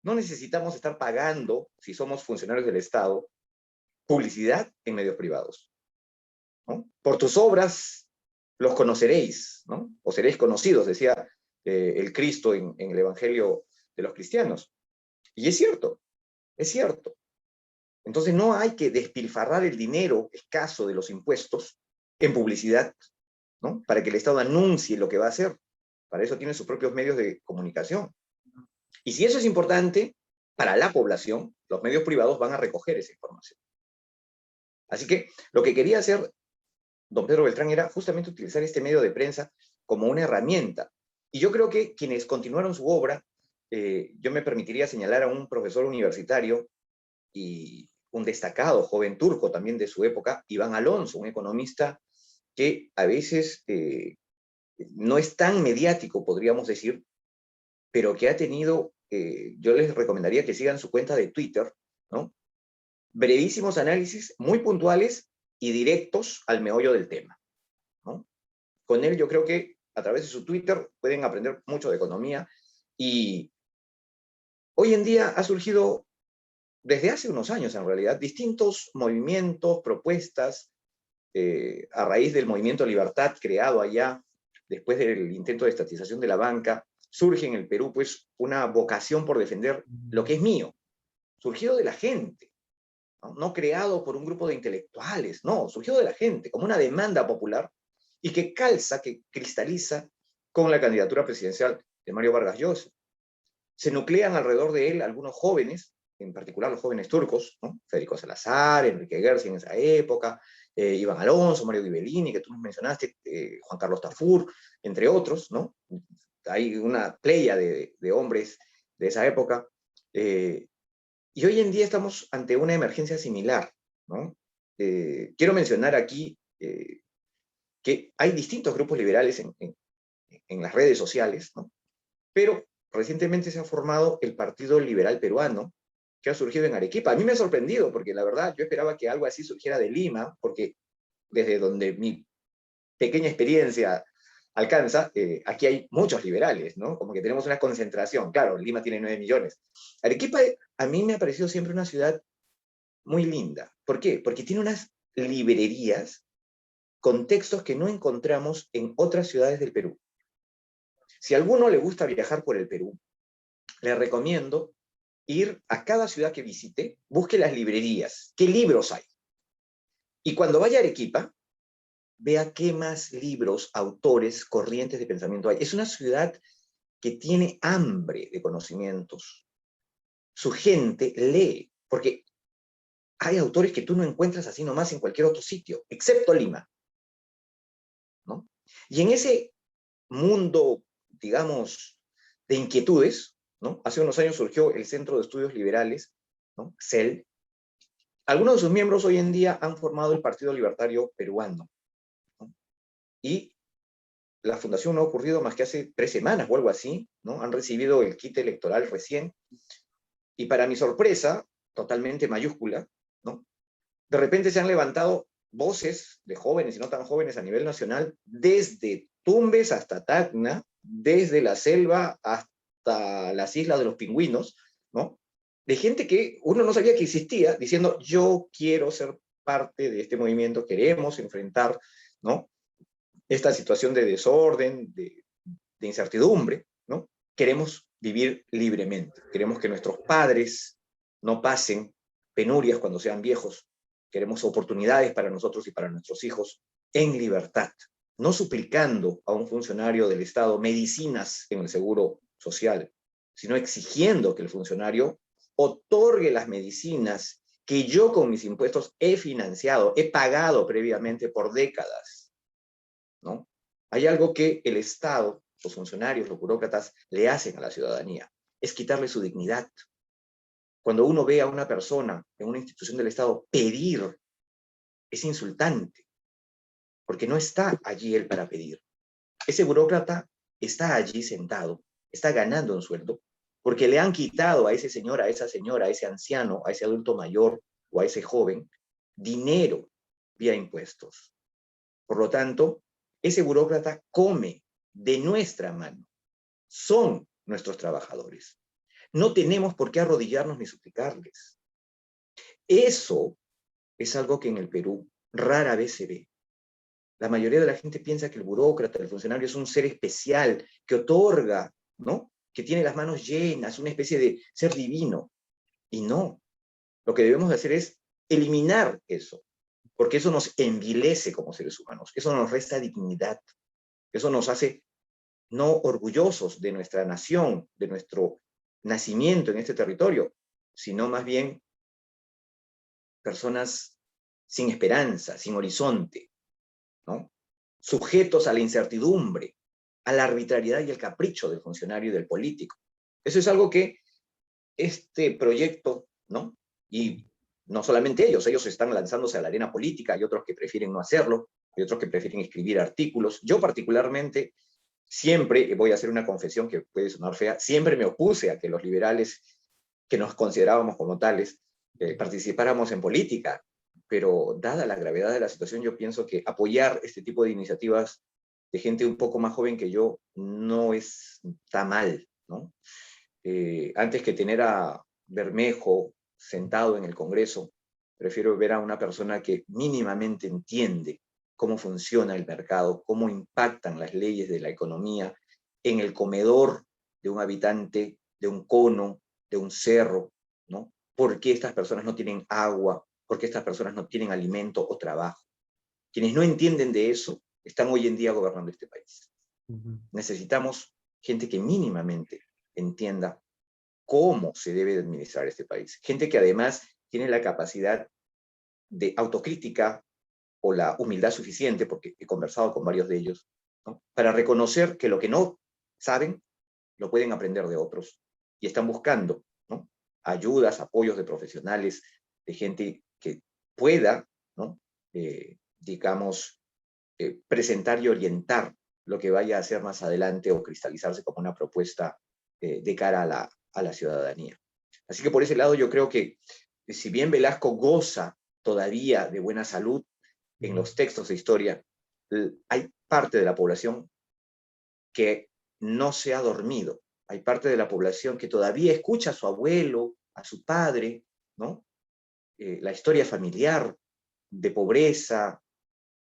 No necesitamos estar pagando, si somos funcionarios del Estado, publicidad en medios privados, ¿no? Por tus obras los conoceréis, ¿no? O seréis conocidos, decía el Cristo en el Evangelio de los cristianos. Y es cierto, es cierto. Entonces no hay que despilfarrar el dinero escaso de los impuestos en publicidad, ¿no?, para que el Estado anuncie lo que va a hacer. Para eso tiene sus propios medios de comunicación. Y si eso es importante para la población, los medios privados van a recoger esa información. Así que lo que quería hacer don Pedro Beltrán era justamente utilizar este medio de prensa como una herramienta. Y yo creo que quienes continuaron su obra, yo me permitiría señalar a un profesor universitario y un destacado joven turco también de su época, Iván Alonso, un economista que a veces no es tan mediático, podríamos decir, pero que ha tenido, yo les recomendaría que sigan su cuenta de Twitter, ¿no?, brevísimos análisis muy puntuales y directos al meollo del tema, ¿no? Con él yo creo que a través de su Twitter pueden aprender mucho de economía y hoy en día ha surgido desde hace unos años en realidad distintos movimientos, propuestas, a raíz del movimiento Libertad creado allá después del intento de estatización de la banca, surge en el Perú pues una vocación por defender lo que es mío, surgido de la gente, ¿no?, no creado por un grupo de intelectuales, no, surgió de la gente, como una demanda popular, y que calza, que cristaliza con la candidatura presidencial de Mario Vargas Llosa. Se nuclean alrededor de él algunos jóvenes en particular los jóvenes turcos, ¿no? Federico Salazar, Enrique Gersi en esa época, Iván Alonso, Mario Ghibellini, que tú nos mencionaste, Juan Carlos Tafur, entre otros, ¿no? Hay una playa de hombres de esa época, y hoy en día estamos ante una emergencia similar, ¿no? Quiero mencionar aquí que hay distintos grupos liberales en las redes sociales, ¿no? Pero recientemente se ha formado el Partido Liberal Peruano, que ha surgido en Arequipa. A mí me ha sorprendido, porque la verdad yo esperaba que algo así surgiera de Lima, porque desde donde mi pequeña experiencia alcanza, aquí hay muchos liberales, ¿no? Como que tenemos una concentración. Claro, Lima tiene 9 millones. Arequipa a mí me ha parecido siempre una ciudad muy linda. ¿Por qué? Porque tiene unas librerías con textos que no encontramos en otras ciudades del Perú. Si a alguno le gusta viajar por el Perú, le recomiendo ir a cada ciudad que visite, busque las librerías, qué libros hay. Y cuando vaya a Arequipa, vea qué más libros, autores, corrientes de pensamiento hay. Es una ciudad que tiene hambre de conocimientos. Su gente lee, porque hay autores que tú no encuentras así nomás en cualquier otro sitio, excepto Lima, ¿no? Y en ese mundo, digamos, de inquietudes, ¿no? Hace unos años surgió el Centro de Estudios Liberales, ¿no? CEL. Algunos de sus miembros hoy en día han formado el Partido Libertario Peruano, ¿no? Y la fundación no ha ocurrido más que hace 3 semanas o algo así, ¿no? Han recibido el kit electoral recién, y para mi sorpresa, totalmente mayúscula, ¿no? De repente se han levantado voces de jóvenes y no tan jóvenes a nivel nacional, desde Tumbes hasta Tacna, desde la selva hasta las islas de los pingüinos, ¿no? De gente que uno no sabía que existía, diciendo, yo quiero ser parte de este movimiento, queremos enfrentar, ¿no? Esta situación de desorden, de incertidumbre, ¿no? Queremos vivir libremente, queremos que nuestros padres no pasen penurias cuando sean viejos, queremos oportunidades para nosotros y para nuestros hijos en libertad, no suplicando a un funcionario del Estado medicinas en el seguro social, sino exigiendo que el funcionario otorgue las medicinas que yo con mis impuestos he financiado, he pagado previamente por décadas, ¿no? Hay algo que el Estado, los funcionarios, los burócratas le hacen a la ciudadanía, es quitarle su dignidad. Cuando uno ve a una persona en una institución del Estado pedir, es insultante, porque no está allí él para pedir. Ese burócrata está allí sentado, está ganando un sueldo, porque le han quitado a ese señor, a esa señora, a ese anciano, a ese adulto mayor o a ese joven, dinero vía impuestos. Por lo tanto, ese burócrata come de nuestra mano. Son nuestros trabajadores. No tenemos por qué arrodillarnos ni suplicarles. Eso es algo que en el Perú rara vez se ve. La mayoría de la gente piensa que el burócrata, el funcionario, es un ser especial que otorga, ¿no? Que tiene las manos llenas, una especie de ser divino. Y no. Lo que debemos hacer es eliminar eso, porque eso nos envilece como seres humanos, eso nos resta dignidad, eso nos hace no orgullosos de nuestra nación, de nuestro nacimiento en este territorio, sino más bien personas sin esperanza, sin horizonte, ¿no? Sujetos a la incertidumbre, a la arbitrariedad y el capricho del funcionario y del político. Eso es algo que este proyecto, ¿no? Y no solamente ellos están lanzándose a la arena política, hay otros que prefieren no hacerlo, hay otros que prefieren escribir artículos. Yo particularmente siempre, voy a hacer una confesión que puede sonar fea, siempre me opuse a que los liberales, que nos considerábamos como tales, participáramos en política, pero dada la gravedad de la situación, yo pienso que apoyar este tipo de iniciativas de gente un poco más joven que yo no está mal, ¿no? Antes que tener a Bermejo sentado en el Congreso, prefiero ver a una persona que mínimamente entiende cómo funciona el mercado, cómo impactan las leyes de la economía en el comedor de un habitante, de un cono, de un cerro, ¿no? ¿Por qué estas personas no tienen agua? ¿Por qué estas personas no tienen alimento o trabajo? Quienes no entienden de eso están hoy en día gobernando este país. Ujú. Necesitamos gente que mínimamente entienda cómo se debe administrar este país. Gente que además tiene la capacidad de autocrítica o la humildad suficiente, porque he conversado con varios de ellos, ¿no?, para reconocer que lo que no saben lo pueden aprender de otros y están buscando, ¿no?, ayudas, apoyos de profesionales, de gente que pueda, ¿no?, digamos, presentar y orientar lo que vaya a ser más adelante o cristalizarse como una propuesta de cara a la ciudadanía. Así que por ese lado yo creo que si bien Velasco goza todavía de buena salud en los textos de historia, hay parte de la población que no se ha dormido. Hay parte de la población que todavía escucha a su abuelo, a su padre, ¿no?, la historia familiar de pobreza,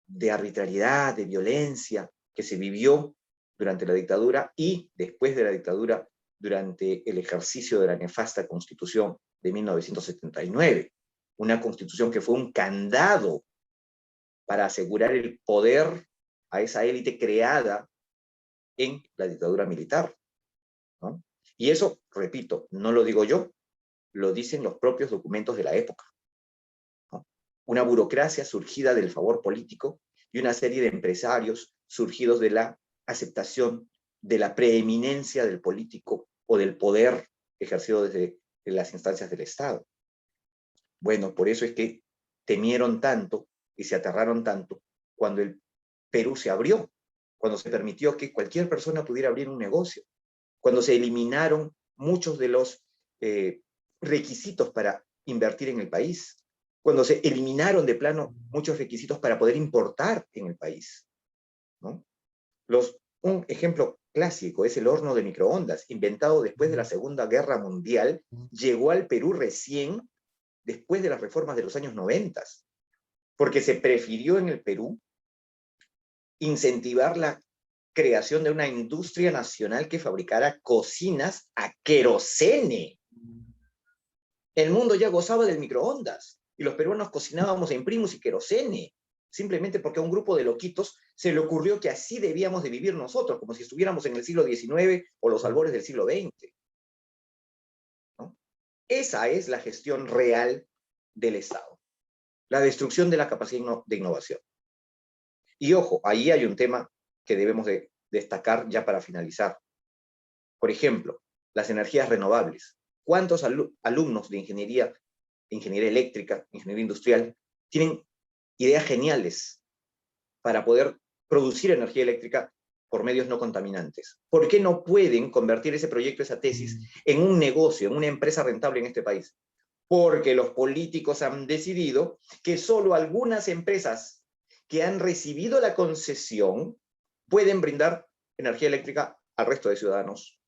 de arbitrariedad, de violencia que se vivió durante la dictadura y después de la dictadura durante el ejercicio de la nefasta Constitución de 1979. Una Constitución que fue un candado para asegurar el poder a esa élite creada en la dictadura militar, ¿no? Y eso, repito, no lo digo yo, lo dicen los propios documentos de la época, ¿no? Una burocracia surgida del favor político y una serie de empresarios surgidos de la aceptación de la preeminencia del político o del poder ejercido desde las instancias del Estado. Bueno, por eso es que temieron tanto y se aterraron tanto cuando el Perú se abrió, cuando se permitió que cualquier persona pudiera abrir un negocio, cuando se eliminaron muchos de los requisitos para invertir en el país, cuando se eliminaron de plano muchos requisitos para poder importar en el país, ¿no? Un ejemplo clásico es el horno de microondas, inventado después de la Segunda Guerra Mundial, llegó al Perú recién después de las reformas de los años 90, porque se prefirió en el Perú incentivar la creación de una industria nacional que fabricara cocinas a querosene. El mundo ya gozaba del microondas y los peruanos cocinábamos en primus y querosene, simplemente porque a un grupo de loquitos se le ocurrió que así debíamos de vivir nosotros, como si estuviéramos en el siglo XIX o los albores del siglo XX, ¿no? Esa es la gestión real del Estado, la destrucción de la capacidad de innovación. Y ojo, ahí hay un tema que debemos de destacar ya para finalizar. Por ejemplo, las energías renovables. ¿Cuántos alumnos de ingeniería eléctrica, ingeniería industrial, tienen ideas geniales para poder producir energía eléctrica por medios no contaminantes? ¿Por qué no pueden convertir ese proyecto, esa tesis, en un negocio, en una empresa rentable en este país? Porque los políticos han decidido que solo algunas empresas que han recibido la concesión pueden brindar energía eléctrica al resto de ciudadanos.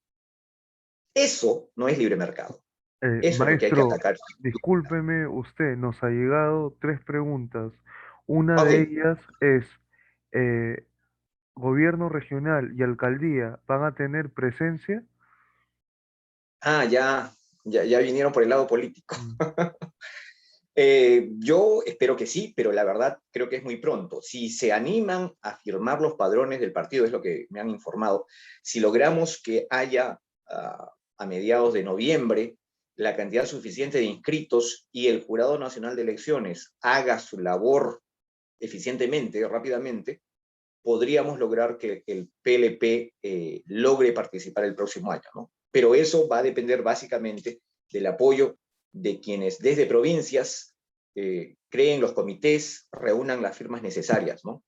Eso no es libre mercado. Eso es lo que hay que Maestro, atacar. discúlpeme usted, nos ha llegado tres preguntas. Una Ok. de ellas es, eh, ¿gobierno regional y alcaldía van a tener presencia? Ya vinieron por el lado político. Mm, Yo espero que sí, pero la verdad creo que es muy pronto. Si se animan a firmar los padrones del partido, es lo que me han informado, si logramos que haya a mediados de noviembre la cantidad suficiente de inscritos y el Jurado Nacional de Elecciones haga su labor eficientemente, rápidamente, podríamos lograr que el PLP logre participar el próximo año, ¿no? Pero eso va a depender básicamente del apoyo de quienes desde provincias creen los comités, reúnan las firmas necesarias, ¿no?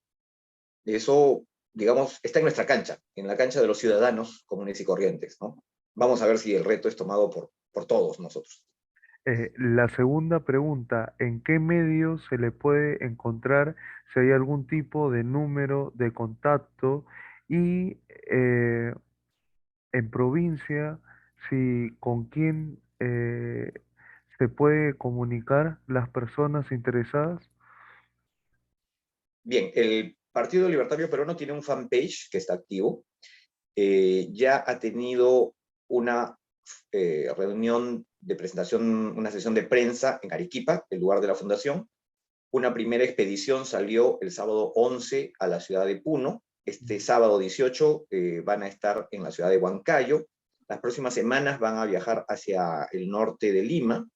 Eso, digamos, está en nuestra cancha, en la cancha de los ciudadanos comunes y corrientes, ¿no? Vamos a ver si el reto es tomado por todos nosotros. La segunda pregunta, ¿en qué medios se le puede encontrar si hay algún tipo de número de contacto? Y en provincia, si con quién se puede comunicar las personas interesadas. Bien, el Partido Libertario Peruano tiene un fanpage que está activo. Ya ha tenido una reunión de presentación, una sesión de prensa en Arequipa, el lugar de la fundación. Una primera expedición salió el sábado 11 a la ciudad de Puno. Este sábado 18 van a estar en la ciudad de Huancayo. las próximas semanas van a viajar hacia el norte de Lima.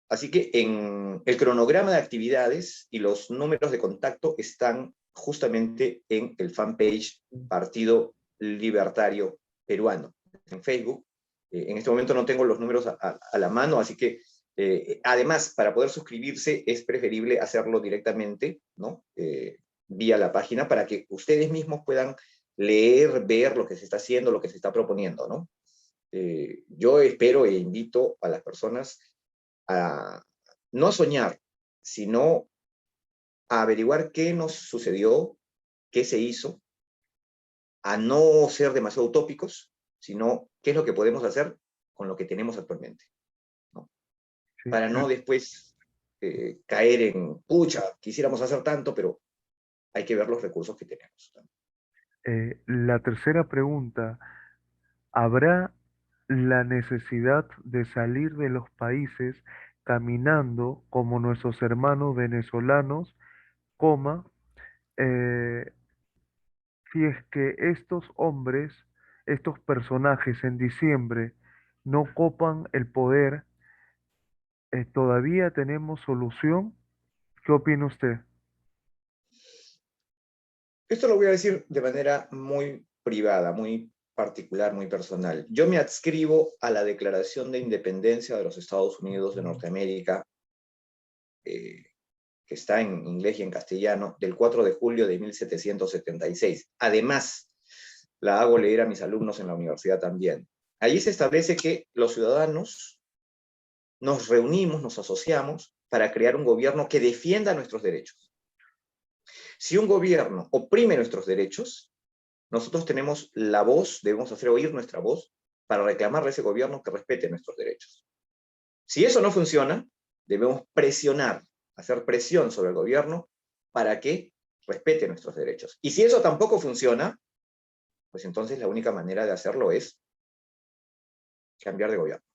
Así que en el cronograma de actividades y los números de contacto están justamente en el fanpage Partido Libertario Peruano, en Facebook. En este momento no tengo los números a la mano, así que además, para poder suscribirse es preferible hacerlo directamente, ¿no? Vía la página, para que ustedes mismos puedan leer, ver lo que se está haciendo, lo que se está proponiendo, ¿no? Yo espero e invito a las personas a no soñar, sino a averiguar qué nos sucedió, qué se hizo, a no ser demasiado utópicos, sino qué es lo que podemos hacer con lo que tenemos actualmente, ¿no? Sí. Para no después caer en, pucha, quisiéramos hacer tanto, pero hay que ver los recursos que tenemos. La tercera pregunta, ¿habrá la necesidad de salir de los países caminando como nuestros hermanos venezolanos, coma, eh, si es que estos hombres, estos personajes en diciembre no copan el poder, todavía tenemos solución? ¿Qué opina usted? Esto lo voy a decir de manera muy privada, muy particular, muy personal. Yo me adscribo a la Declaración de Independencia de los Estados Unidos de Norteamérica, que está en inglés y en castellano, del 4 de julio de 1776. Además, la hago leer a mis alumnos en la universidad también. Allí se establece que los ciudadanos nos reunimos, nos asociamos para crear un gobierno que defienda nuestros derechos. Si un gobierno oprime nuestros derechos, nosotros tenemos la voz, debemos hacer oír nuestra voz para reclamarle a ese gobierno que respete nuestros derechos. Si eso no funciona, debemos presionar, hacer presión sobre el gobierno para que respete nuestros derechos. Y si eso tampoco funciona, pues entonces la única manera de hacerlo es cambiar de gobierno.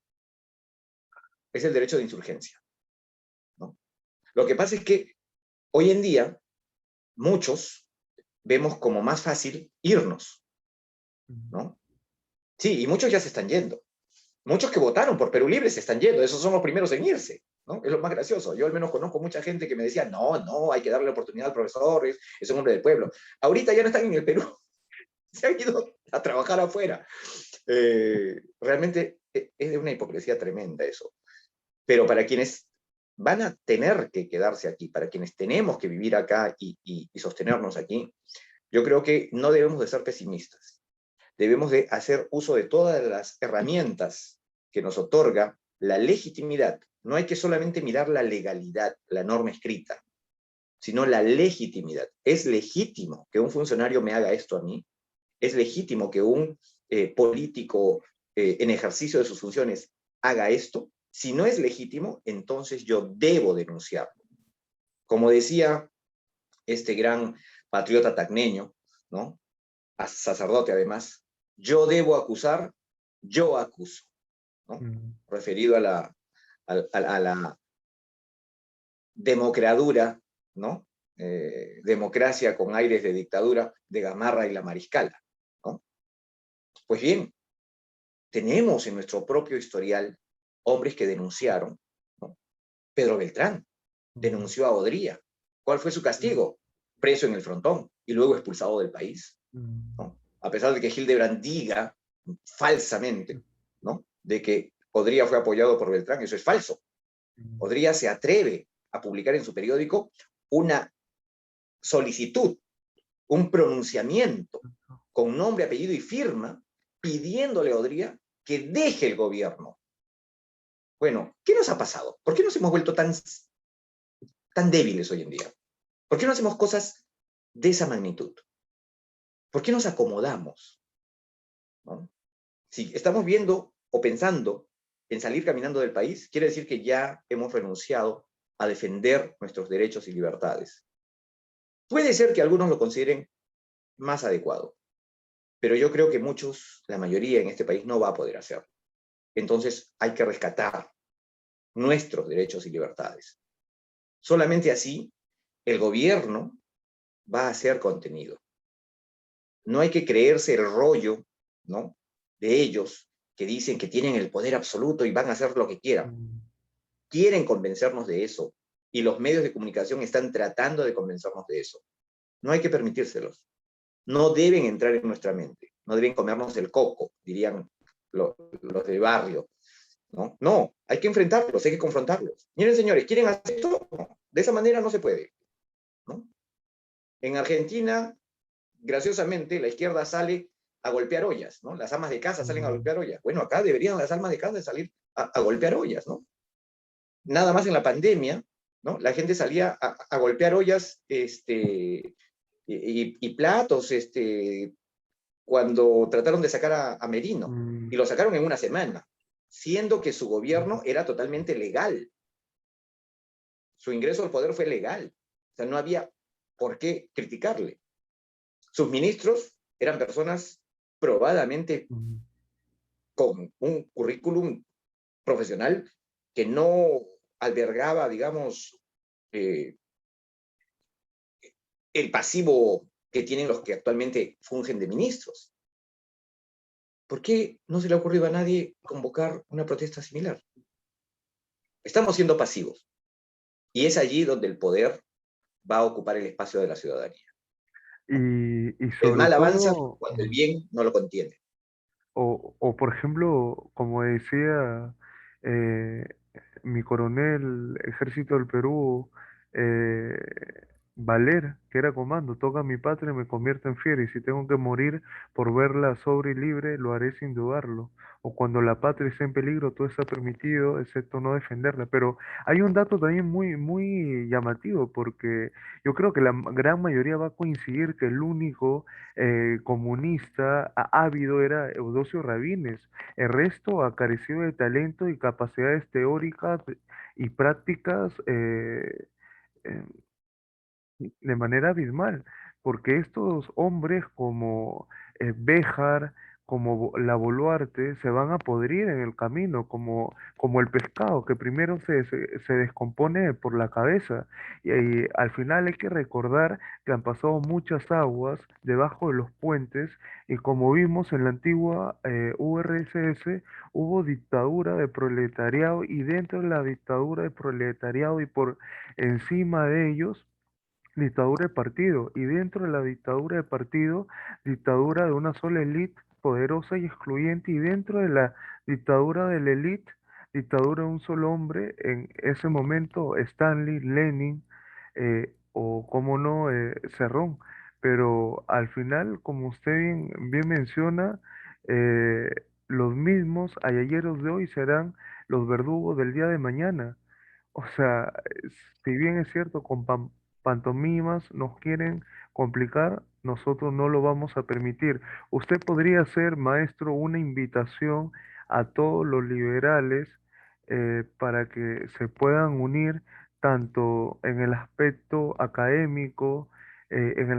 Es el derecho de insurgencia, ¿no? Lo que pasa es que hoy en día muchos vemos como más fácil irnos, ¿no? Sí, y muchos ya se están yendo. Muchos que votaron por Perú Libre se están yendo, esos son los primeros en irse, ¿no? Es lo más gracioso. Yo al menos conozco mucha gente que me decía, no, no, hay que darle oportunidad al profesor, es un hombre del pueblo. Ahorita ya no están en el Perú, se han ido a trabajar afuera. Realmente es de una hipocresía tremenda eso. Pero para quienes van a tener que quedarse aquí, para quienes tenemos que vivir acá y sostenernos aquí, yo creo que no debemos de ser pesimistas. Debemos de hacer uso de todas las herramientas que nos otorga la legitimidad. No hay que solamente mirar la legalidad, la norma escrita, sino la legitimidad. ¿Es legítimo que un funcionario me haga esto a mí? ¿Es legítimo que un político en ejercicio de sus funciones haga esto? Si no es legítimo, entonces yo debo denunciarlo. Como decía este gran patriota tacneño, ¿no? Sacerdote además, yo debo acusar, yo acuso, ¿no? Mm, Referido a la democradura, ¿no? Democracia con aires de dictadura de Gamarra y la Mariscala, ¿no? Pues bien, tenemos en nuestro propio historial hombres que denunciaron, ¿no? Pedro Beltrán mm, denunció a Odría. ¿Cuál fue su mm, castigo? Preso en el frontón y luego expulsado del país, mm, ¿no? A pesar de que Hildebrand diga falsamente, ¿no? De que Odría fue apoyado por Beltrán, eso es falso. mm, Odría se atreve a publicar en su periódico una solicitud, un pronunciamiento con nombre, apellido y firma, pidiéndole a Odría que deje el gobierno. Bueno, ¿qué nos ha pasado? ¿Por qué nos hemos vuelto tan débiles hoy en día? ¿Por qué no hacemos cosas de esa magnitud? ¿Por qué nos acomodamos? ¿No? Si estamos viendo o pensando en salir caminando del país, quiere decir que ya hemos renunciado a defender nuestros derechos y libertades. Puede ser que algunos lo consideren más adecuado, pero yo creo que muchos, la mayoría en este país, no va a poder hacerlo. Entonces hay que rescatar nuestros derechos y libertades. Solamente así el gobierno va a ser contenido. No hay que creerse el rollo, ¿no?, de ellos que dicen que tienen el poder absoluto y van a hacer lo que quieran. mm, Quieren convencernos de eso. Y los medios de comunicación están tratando de convencernos de eso. No hay que permitírselos. No deben entrar en nuestra mente. No deben comernos el coco, dirían los de barrio. ¿No? No, hay que enfrentarlos, hay que confrontarlos. Miren, señores, ¿quieren hacer esto? No, de esa manera no se puede. ¿No? En Argentina, graciosamente, la izquierda sale a golpear ollas, ¿no? Las amas de casa salen a mm, golpear ollas. Bueno, acá deberían las amas de casa salir a golpear ollas, ¿no? Nada más en la pandemia, ¿no? La gente salía a golpear ollas y platos cuando trataron de sacar a Merino. mm, Y lo sacaron en una semana, siendo que su gobierno era totalmente legal. Su ingreso al poder fue legal. O sea, no había por qué criticarle. Sus ministros eran personas probadamente mm, con un currículum profesional que no albergaba, digamos, eh, el pasivo que tienen los que actualmente fungen de ministros. ¿Por qué no se le ha ocurrido a nadie convocar una protesta similar? Estamos siendo pasivos y es allí donde el poder va a ocupar el espacio de la ciudadanía. ¿No? y El sobre mal avanza todo, cuando el bien no lo contiene. o por ejemplo, como decía eh, mi coronel, Ejército del Perú, eh, Valer, que era comando, toca mi patria y me convierto en fiera, y si tengo que morir por verla sobre y libre, lo haré sin dudarlo. O cuando la patria está en peligro, todo está permitido, excepto no defenderla. Pero hay un dato también muy llamativo, porque yo creo que la gran mayoría va a coincidir que el único comunista ávido era Eudosio Rabines. El resto careció de talento y capacidades teóricas y prácticas eh, de manera abismal, porque estos hombres como Béjar, como la Boluarte, se van a podrir en el camino, como el pescado, que primero se descompone por la cabeza. Y al final hay que recordar que han pasado muchas aguas debajo de los puentes, y como vimos en la antigua URSS, hubo dictadura de proletariado, y dentro de la dictadura de proletariado y por encima de ellos, dictadura de partido, y dentro de la dictadura de partido, dictadura de una sola élite poderosa y excluyente, y dentro de la dictadura de la élite, dictadura de un solo hombre, en ese momento Stanley, Lenin, o como no, Cerrón. Pero al final, como usted bien menciona, eh, los mismos ayayeros de hoy serán los verdugos del día de mañana. O sea, si bien es cierto, con pantomimas nos quieren complicar, nosotros no lo vamos a permitir. Usted podría ser, maestro, una invitación a todos los liberales para que se puedan unir tanto en el aspecto académico, en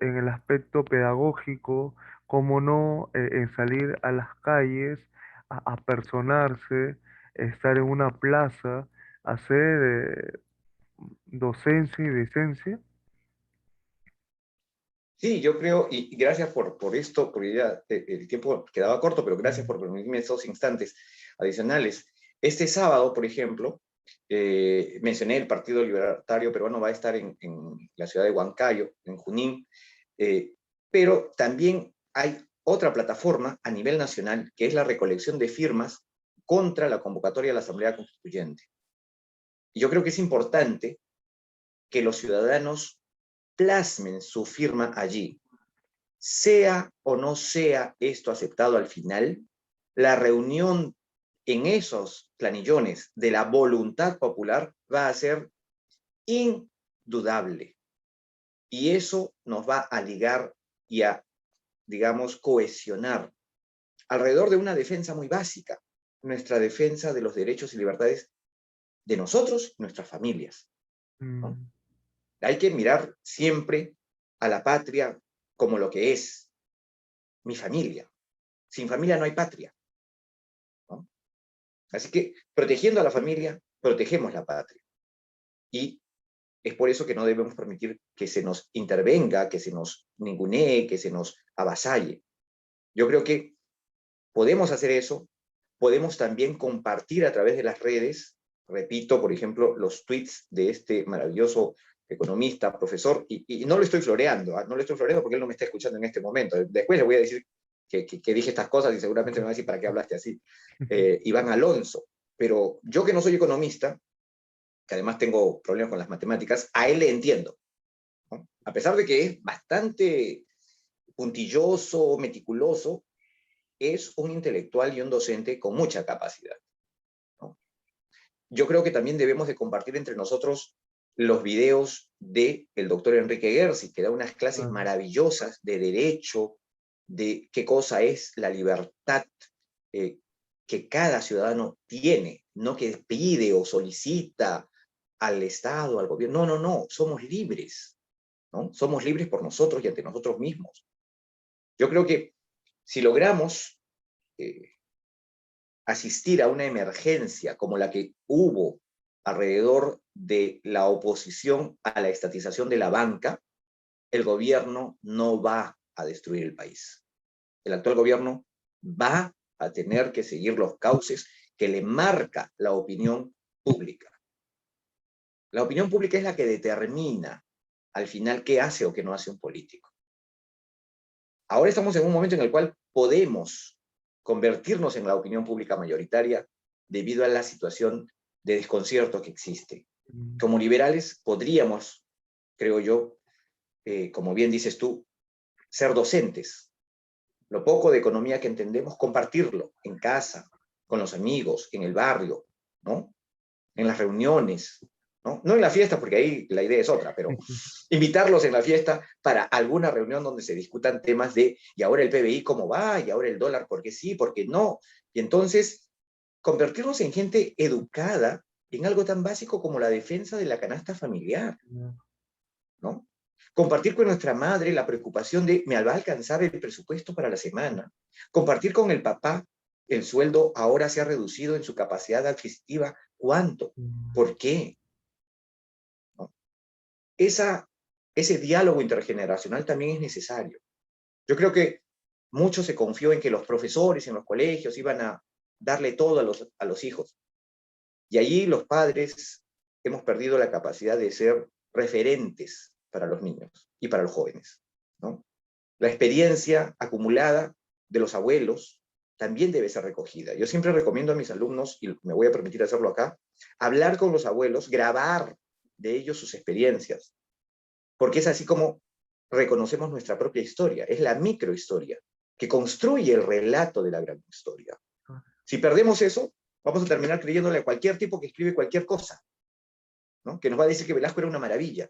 el aspecto pedagógico, como no, en salir a las calles, a personarse, estar en una plaza, hacer docencia y decencia. Sí, yo creo, y gracias por esto, porque ya el tiempo quedaba corto, pero gracias Mm, por permitirme esos instantes adicionales. Este sábado, por ejemplo, mencioné el Partido Libertario Peruano va a estar en la ciudad de Huancayo, en Junín, eh, pero también hay otra plataforma a nivel nacional que es la recolección de firmas contra la convocatoria a la Asamblea Constituyente. Y yo creo que es importante que los ciudadanos plasmen su firma allí. Sea o no sea esto aceptado al final, la reunión en esos planillones de la voluntad popular va a ser indudable. Y eso nos va a ligar y a, digamos, cohesionar alrededor de una defensa muy básica, nuestra defensa de los derechos y libertades de nosotros y nuestras familias. ¿No? mm, Hay que mirar siempre a la patria como lo que es mi familia. Sin familia no hay patria. ¿No? Así que protegiendo a la familia, protegemos la patria. Y es por eso que no debemos permitir que se nos intervenga, que se nos ningunee, que se nos avasalle. Yo creo que podemos hacer eso, podemos también compartir a través de las redes, repito, por ejemplo, los tweets de este maravilloso economista, profesor, y no lo estoy floreando, ¿eh? No lo estoy floreando porque él no me está escuchando en este momento. Después le voy a decir que dije estas cosas y seguramente me va a decir para qué hablaste así. Iván Alonso. Pero yo que no soy economista, que además tengo problemas con las matemáticas, a él le entiendo, ¿no? A pesar de que es bastante puntilloso, meticuloso, es un intelectual y un docente con mucha capacidad, ¿no? Yo creo que también debemos de compartir entre nosotros los videos del doctor Enrique Gersi, que da unas clases Ah, maravillosas de derecho, de qué cosa es la libertad eh, que cada ciudadano tiene, no que pide o solicita al Estado, al gobierno. No, no, no, somos libres, ¿no? Somos libres por nosotros y ante nosotros mismos. Yo creo que si logramos eh, asistir a una emergencia como la que hubo alrededor de la oposición a la estatización de la banca, el gobierno no va a destruir el país. El actual gobierno va a tener que seguir los cauces que le marca la opinión pública. La opinión pública es la que determina al final qué hace o qué no hace un político. Ahora estamos en un momento en el cual podemos convertirnos en la opinión pública mayoritaria debido a la situación de desconcierto que existe. mm, Como liberales podríamos, creo yo, como bien dices tú, ser docentes. Lo poco de economía que entendemos, compartirlo en casa, con los amigos, en el barrio, ¿no? En las reuniones, ¿no? No en la fiesta, porque ahí la idea es otra, pero invitarlos en la fiesta para alguna reunión donde se discutan temas de, y ahora el PBI cómo va, y ahora el dólar, ¿por qué sí, por qué no? Y entonces, convertirnos en gente educada en algo tan básico como la defensa de la canasta familiar, mm, ¿no? Compartir con nuestra madre la preocupación de, ¿me va a alcanzar el presupuesto para la semana? Compartir con el papá, el sueldo ahora se ha reducido en su capacidad adquisitiva, ¿cuánto? mm, ¿Por qué? ¿No? Esa, ese diálogo intergeneracional también es necesario. Yo creo que mucho se confió en que los profesores en los colegios iban a darle todo a los hijos. Y allí los padres hemos perdido la capacidad de ser referentes para los niños y para los jóvenes, ¿no? La experiencia acumulada de los abuelos también debe ser recogida. Yo siempre recomiendo a mis alumnos, y me voy a permitir hacerlo acá, hablar con los abuelos, grabar de ellos sus experiencias, porque es así como reconocemos nuestra propia historia, es la microhistoria que construye el relato de la gran historia. ah, Si perdemos eso, vamos a terminar creyéndole a cualquier tipo que escribe cualquier cosa, ¿no? Que nos va a decir que Velasco era una maravilla,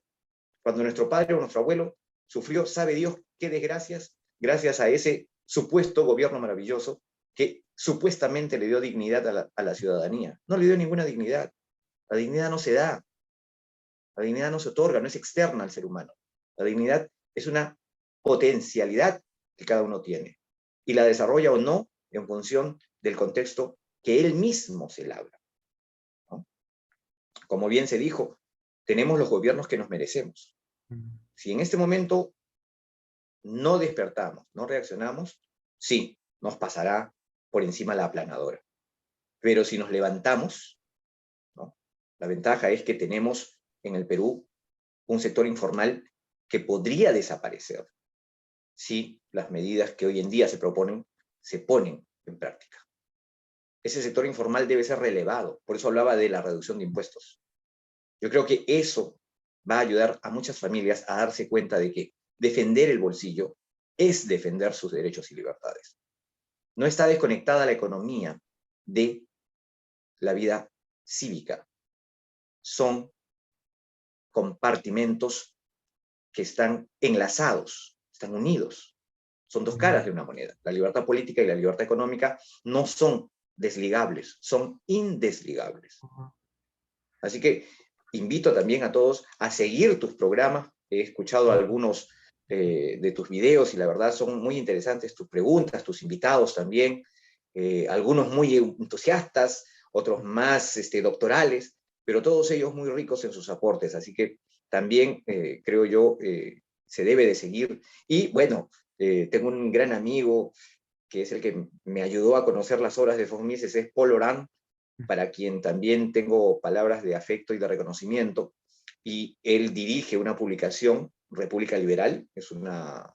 cuando nuestro padre o nuestro abuelo sufrió, sabe Dios qué desgracias, gracias a ese supuesto gobierno maravilloso que supuestamente le dio dignidad a la ciudadanía. No le dio ninguna dignidad. La dignidad no se da, la dignidad no se otorga, no es externa al ser humano. La dignidad es una potencialidad que cada uno tiene y la desarrolla o no en función del contexto que él mismo se labra, ¿no? Como bien se dijo, tenemos los gobiernos que nos merecemos. mm, Si en este momento no despertamos, no reaccionamos, sí, nos pasará por encima la aplanadora. Pero si nos levantamos, ¿no? La ventaja es que tenemos en el Perú un sector informal que podría desaparecer si las medidas que hoy en día se proponen se ponen en práctica. Ese sector informal debe ser relevado, por eso hablaba de la reducción de impuestos. Yo creo que eso va a ayudar a muchas familias a darse cuenta de que defender el bolsillo es defender sus derechos y libertades. No está desconectada la economía de la vida cívica. Son compartimentos que están enlazados, están unidos. Son dos caras mm, de una moneda. La libertad política y la libertad económica no son desligables, son indesligables. ajá, Así que invito también a todos a seguir tus programas. He escuchado mm, algunos de tus videos y la verdad son muy interesantes tus preguntas, tus invitados también, algunos muy entusiastas, otros más doctorales, pero todos ellos muy ricos en sus aportes. Así que también creo yo se debe de seguir. Y bueno, tengo un gran amigo que es el que me ayudó a conocer las obras de von Mises, es Paul Orán, para quien también tengo palabras de afecto y de reconocimiento, y él dirige una publicación, República Liberal, es una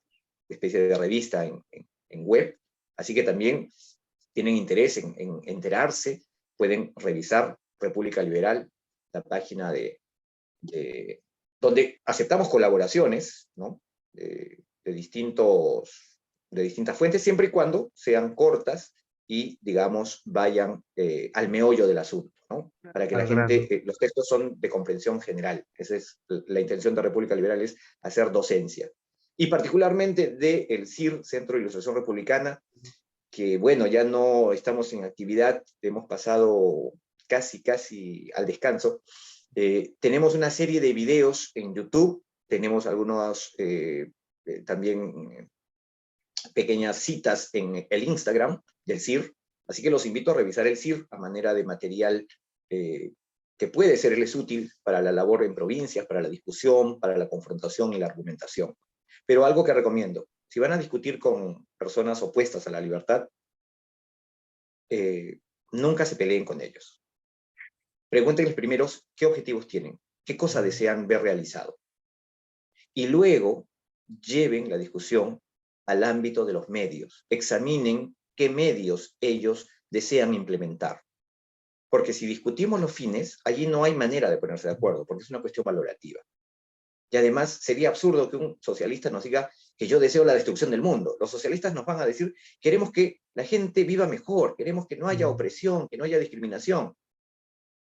especie de revista en web, así que también tienen interés en enterarse, pueden revisar República Liberal, la página donde aceptamos colaboraciones, ¿no? De distintas fuentes, siempre y cuando sean cortas y, digamos, vayan al meollo del asunto, ¿no? Para que la Al grano. gente, los textos son de comprensión general. Esa es la intención de República Liberal, es hacer docencia. Y particularmente del CIR, Centro de Ilustración Republicana, que bueno, ya no estamos en actividad, hemos pasado casi al descanso. Tenemos una serie de videos en YouTube, tenemos algunos también pequeñas citas en el Instagram del CIR, así que los invito a revisar el CIR a manera de material que puede serles útil para la labor en provincias, para la discusión, para la confrontación y la argumentación. Pero algo que recomiendo, si van a discutir con personas opuestas a la libertad, nunca se peleen con ellos. Pregúntenles primero qué objetivos tienen, qué cosa desean ver realizado. Y luego lleven la discusión al ámbito de los medios. Examinen qué medios ellos desean implementar. Porque si discutimos los fines, allí no hay manera de ponerse de acuerdo, porque es una cuestión valorativa. Y además sería absurdo que un socialista nos diga que yo deseo la destrucción del mundo. Los socialistas nos van a decir, queremos que la gente viva mejor, queremos que no haya opresión, que no haya discriminación.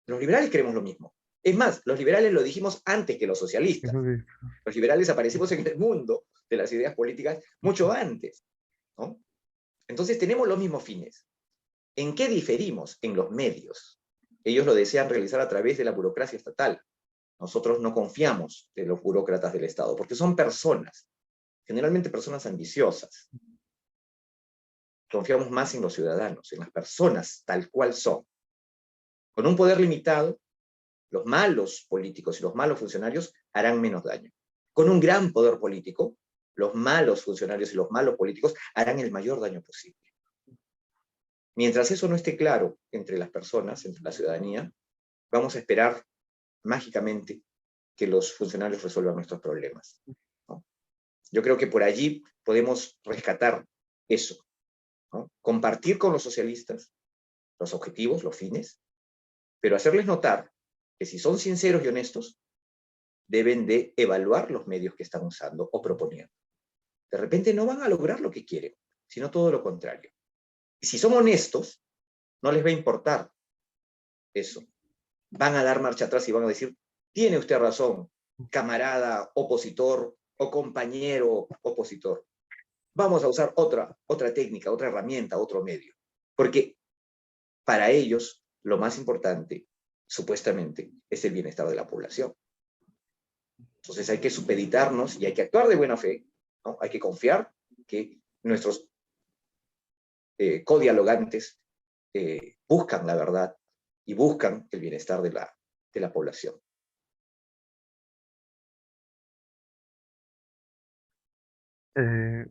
Los liberales queremos lo mismo. Es más, los liberales lo dijimos antes que los socialistas. Los liberales aparecimos en el mundo de las ideas políticas mucho antes, ¿no? Entonces tenemos los mismos fines. ¿En qué diferimos? En los medios. Ellos lo desean realizar a través de la burocracia estatal. Nosotros no confiamos en los burócratas del Estado, porque son personas, generalmente personas ambiciosas. Confiamos más en los ciudadanos, en las personas tal cual son. Con un poder limitado, los malos políticos y los malos funcionarios harán menos daño. Con un gran poder político, los malos funcionarios y los malos políticos harán el mayor daño posible. Mientras eso no esté claro entre las personas, entre la ciudadanía, vamos a esperar mágicamente que los funcionarios resuelvan nuestros problemas, ¿no? Yo creo que por allí podemos rescatar eso, ¿no? Compartir con los socialistas los objetivos, los fines, pero hacerles notar que si son sinceros y honestos, deben de evaluar los medios que están usando o proponiendo. De repente no van a lograr lo que quieren, sino todo lo contrario. Y si son honestos, no les va a importar eso. Van a dar marcha atrás y van a decir, tiene usted razón, camarada opositor o compañero opositor. Vamos a usar otra técnica, otra herramienta, otro medio. Porque para ellos lo más importante, supuestamente, es el bienestar de la población. Entonces hay que supeditarnos y hay que actuar de buena fe, ¿no? Hay que confiar que nuestros codialogantes buscan la verdad y buscan el bienestar de la población. Eh,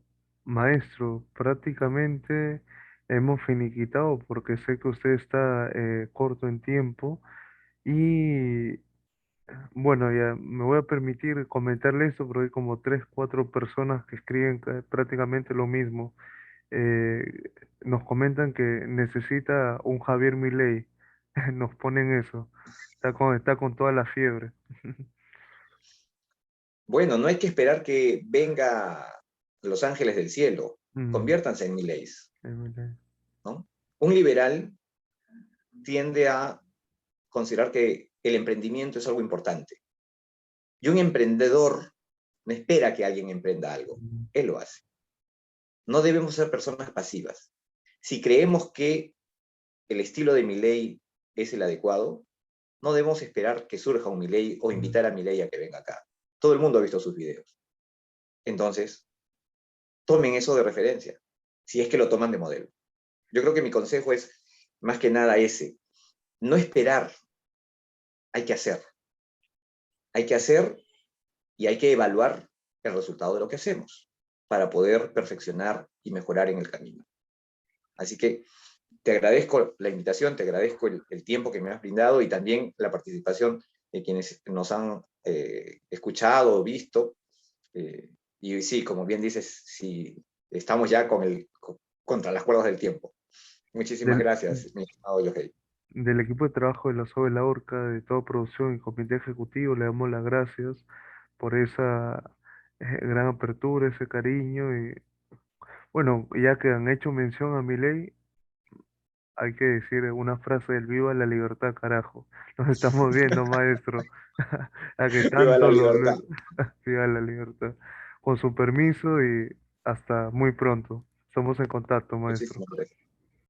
Maestro, prácticamente hemos finiquitado porque sé que usted está corto en tiempo y bueno, ya me voy a permitir comentarle esto porque hay como tres, cuatro personas que escriben prácticamente lo mismo. Eh, Nos comentan que necesita un Javier Milei. Nos ponen eso. Está con toda la fiebre. Bueno, no hay que esperar que venga los ángeles del cielo, Mm, conviértanse en Mileis, Milei. ¿no? Un liberal tiende a considerar que el emprendimiento es algo importante. Y un emprendedor no espera que alguien emprenda algo, Mm, él lo hace. No debemos ser personas pasivas. Si creemos que el estilo de Milei es el adecuado, no debemos esperar que surja un Milei o mm. invitar a Milei a que venga acá. Todo el mundo ha visto sus videos. Entonces, tomen eso de referencia, si es que lo toman de modelo. Yo creo que mi consejo es más que nada ese, no esperar, hay que hacer. Hay que hacer y hay que evaluar el resultado de lo que hacemos para poder perfeccionar y mejorar en el camino. Así que te agradezco la invitación, te agradezco el tiempo que me has brindado y también la participación de quienes nos han escuchado o visto. Y sí, como bien dices, sí, estamos ya contra las cuerdas del tiempo. Muchísimas Del, gracias, mi estimado Yohei. del equipo de trabajo de la SOBE La Orca, de toda producción y comité ejecutivo, le damos las gracias por esa gran apertura, ese cariño. Y bueno, ya que han hecho mención a mi ley, hay que decir una frase del Viva la libertad, carajo. Nos estamos viendo, maestro. A que Viva la tanto libertad. Viva la libertad. Con su permiso y hasta muy pronto. Estamos en contacto, maestro. Muchísimas gracias.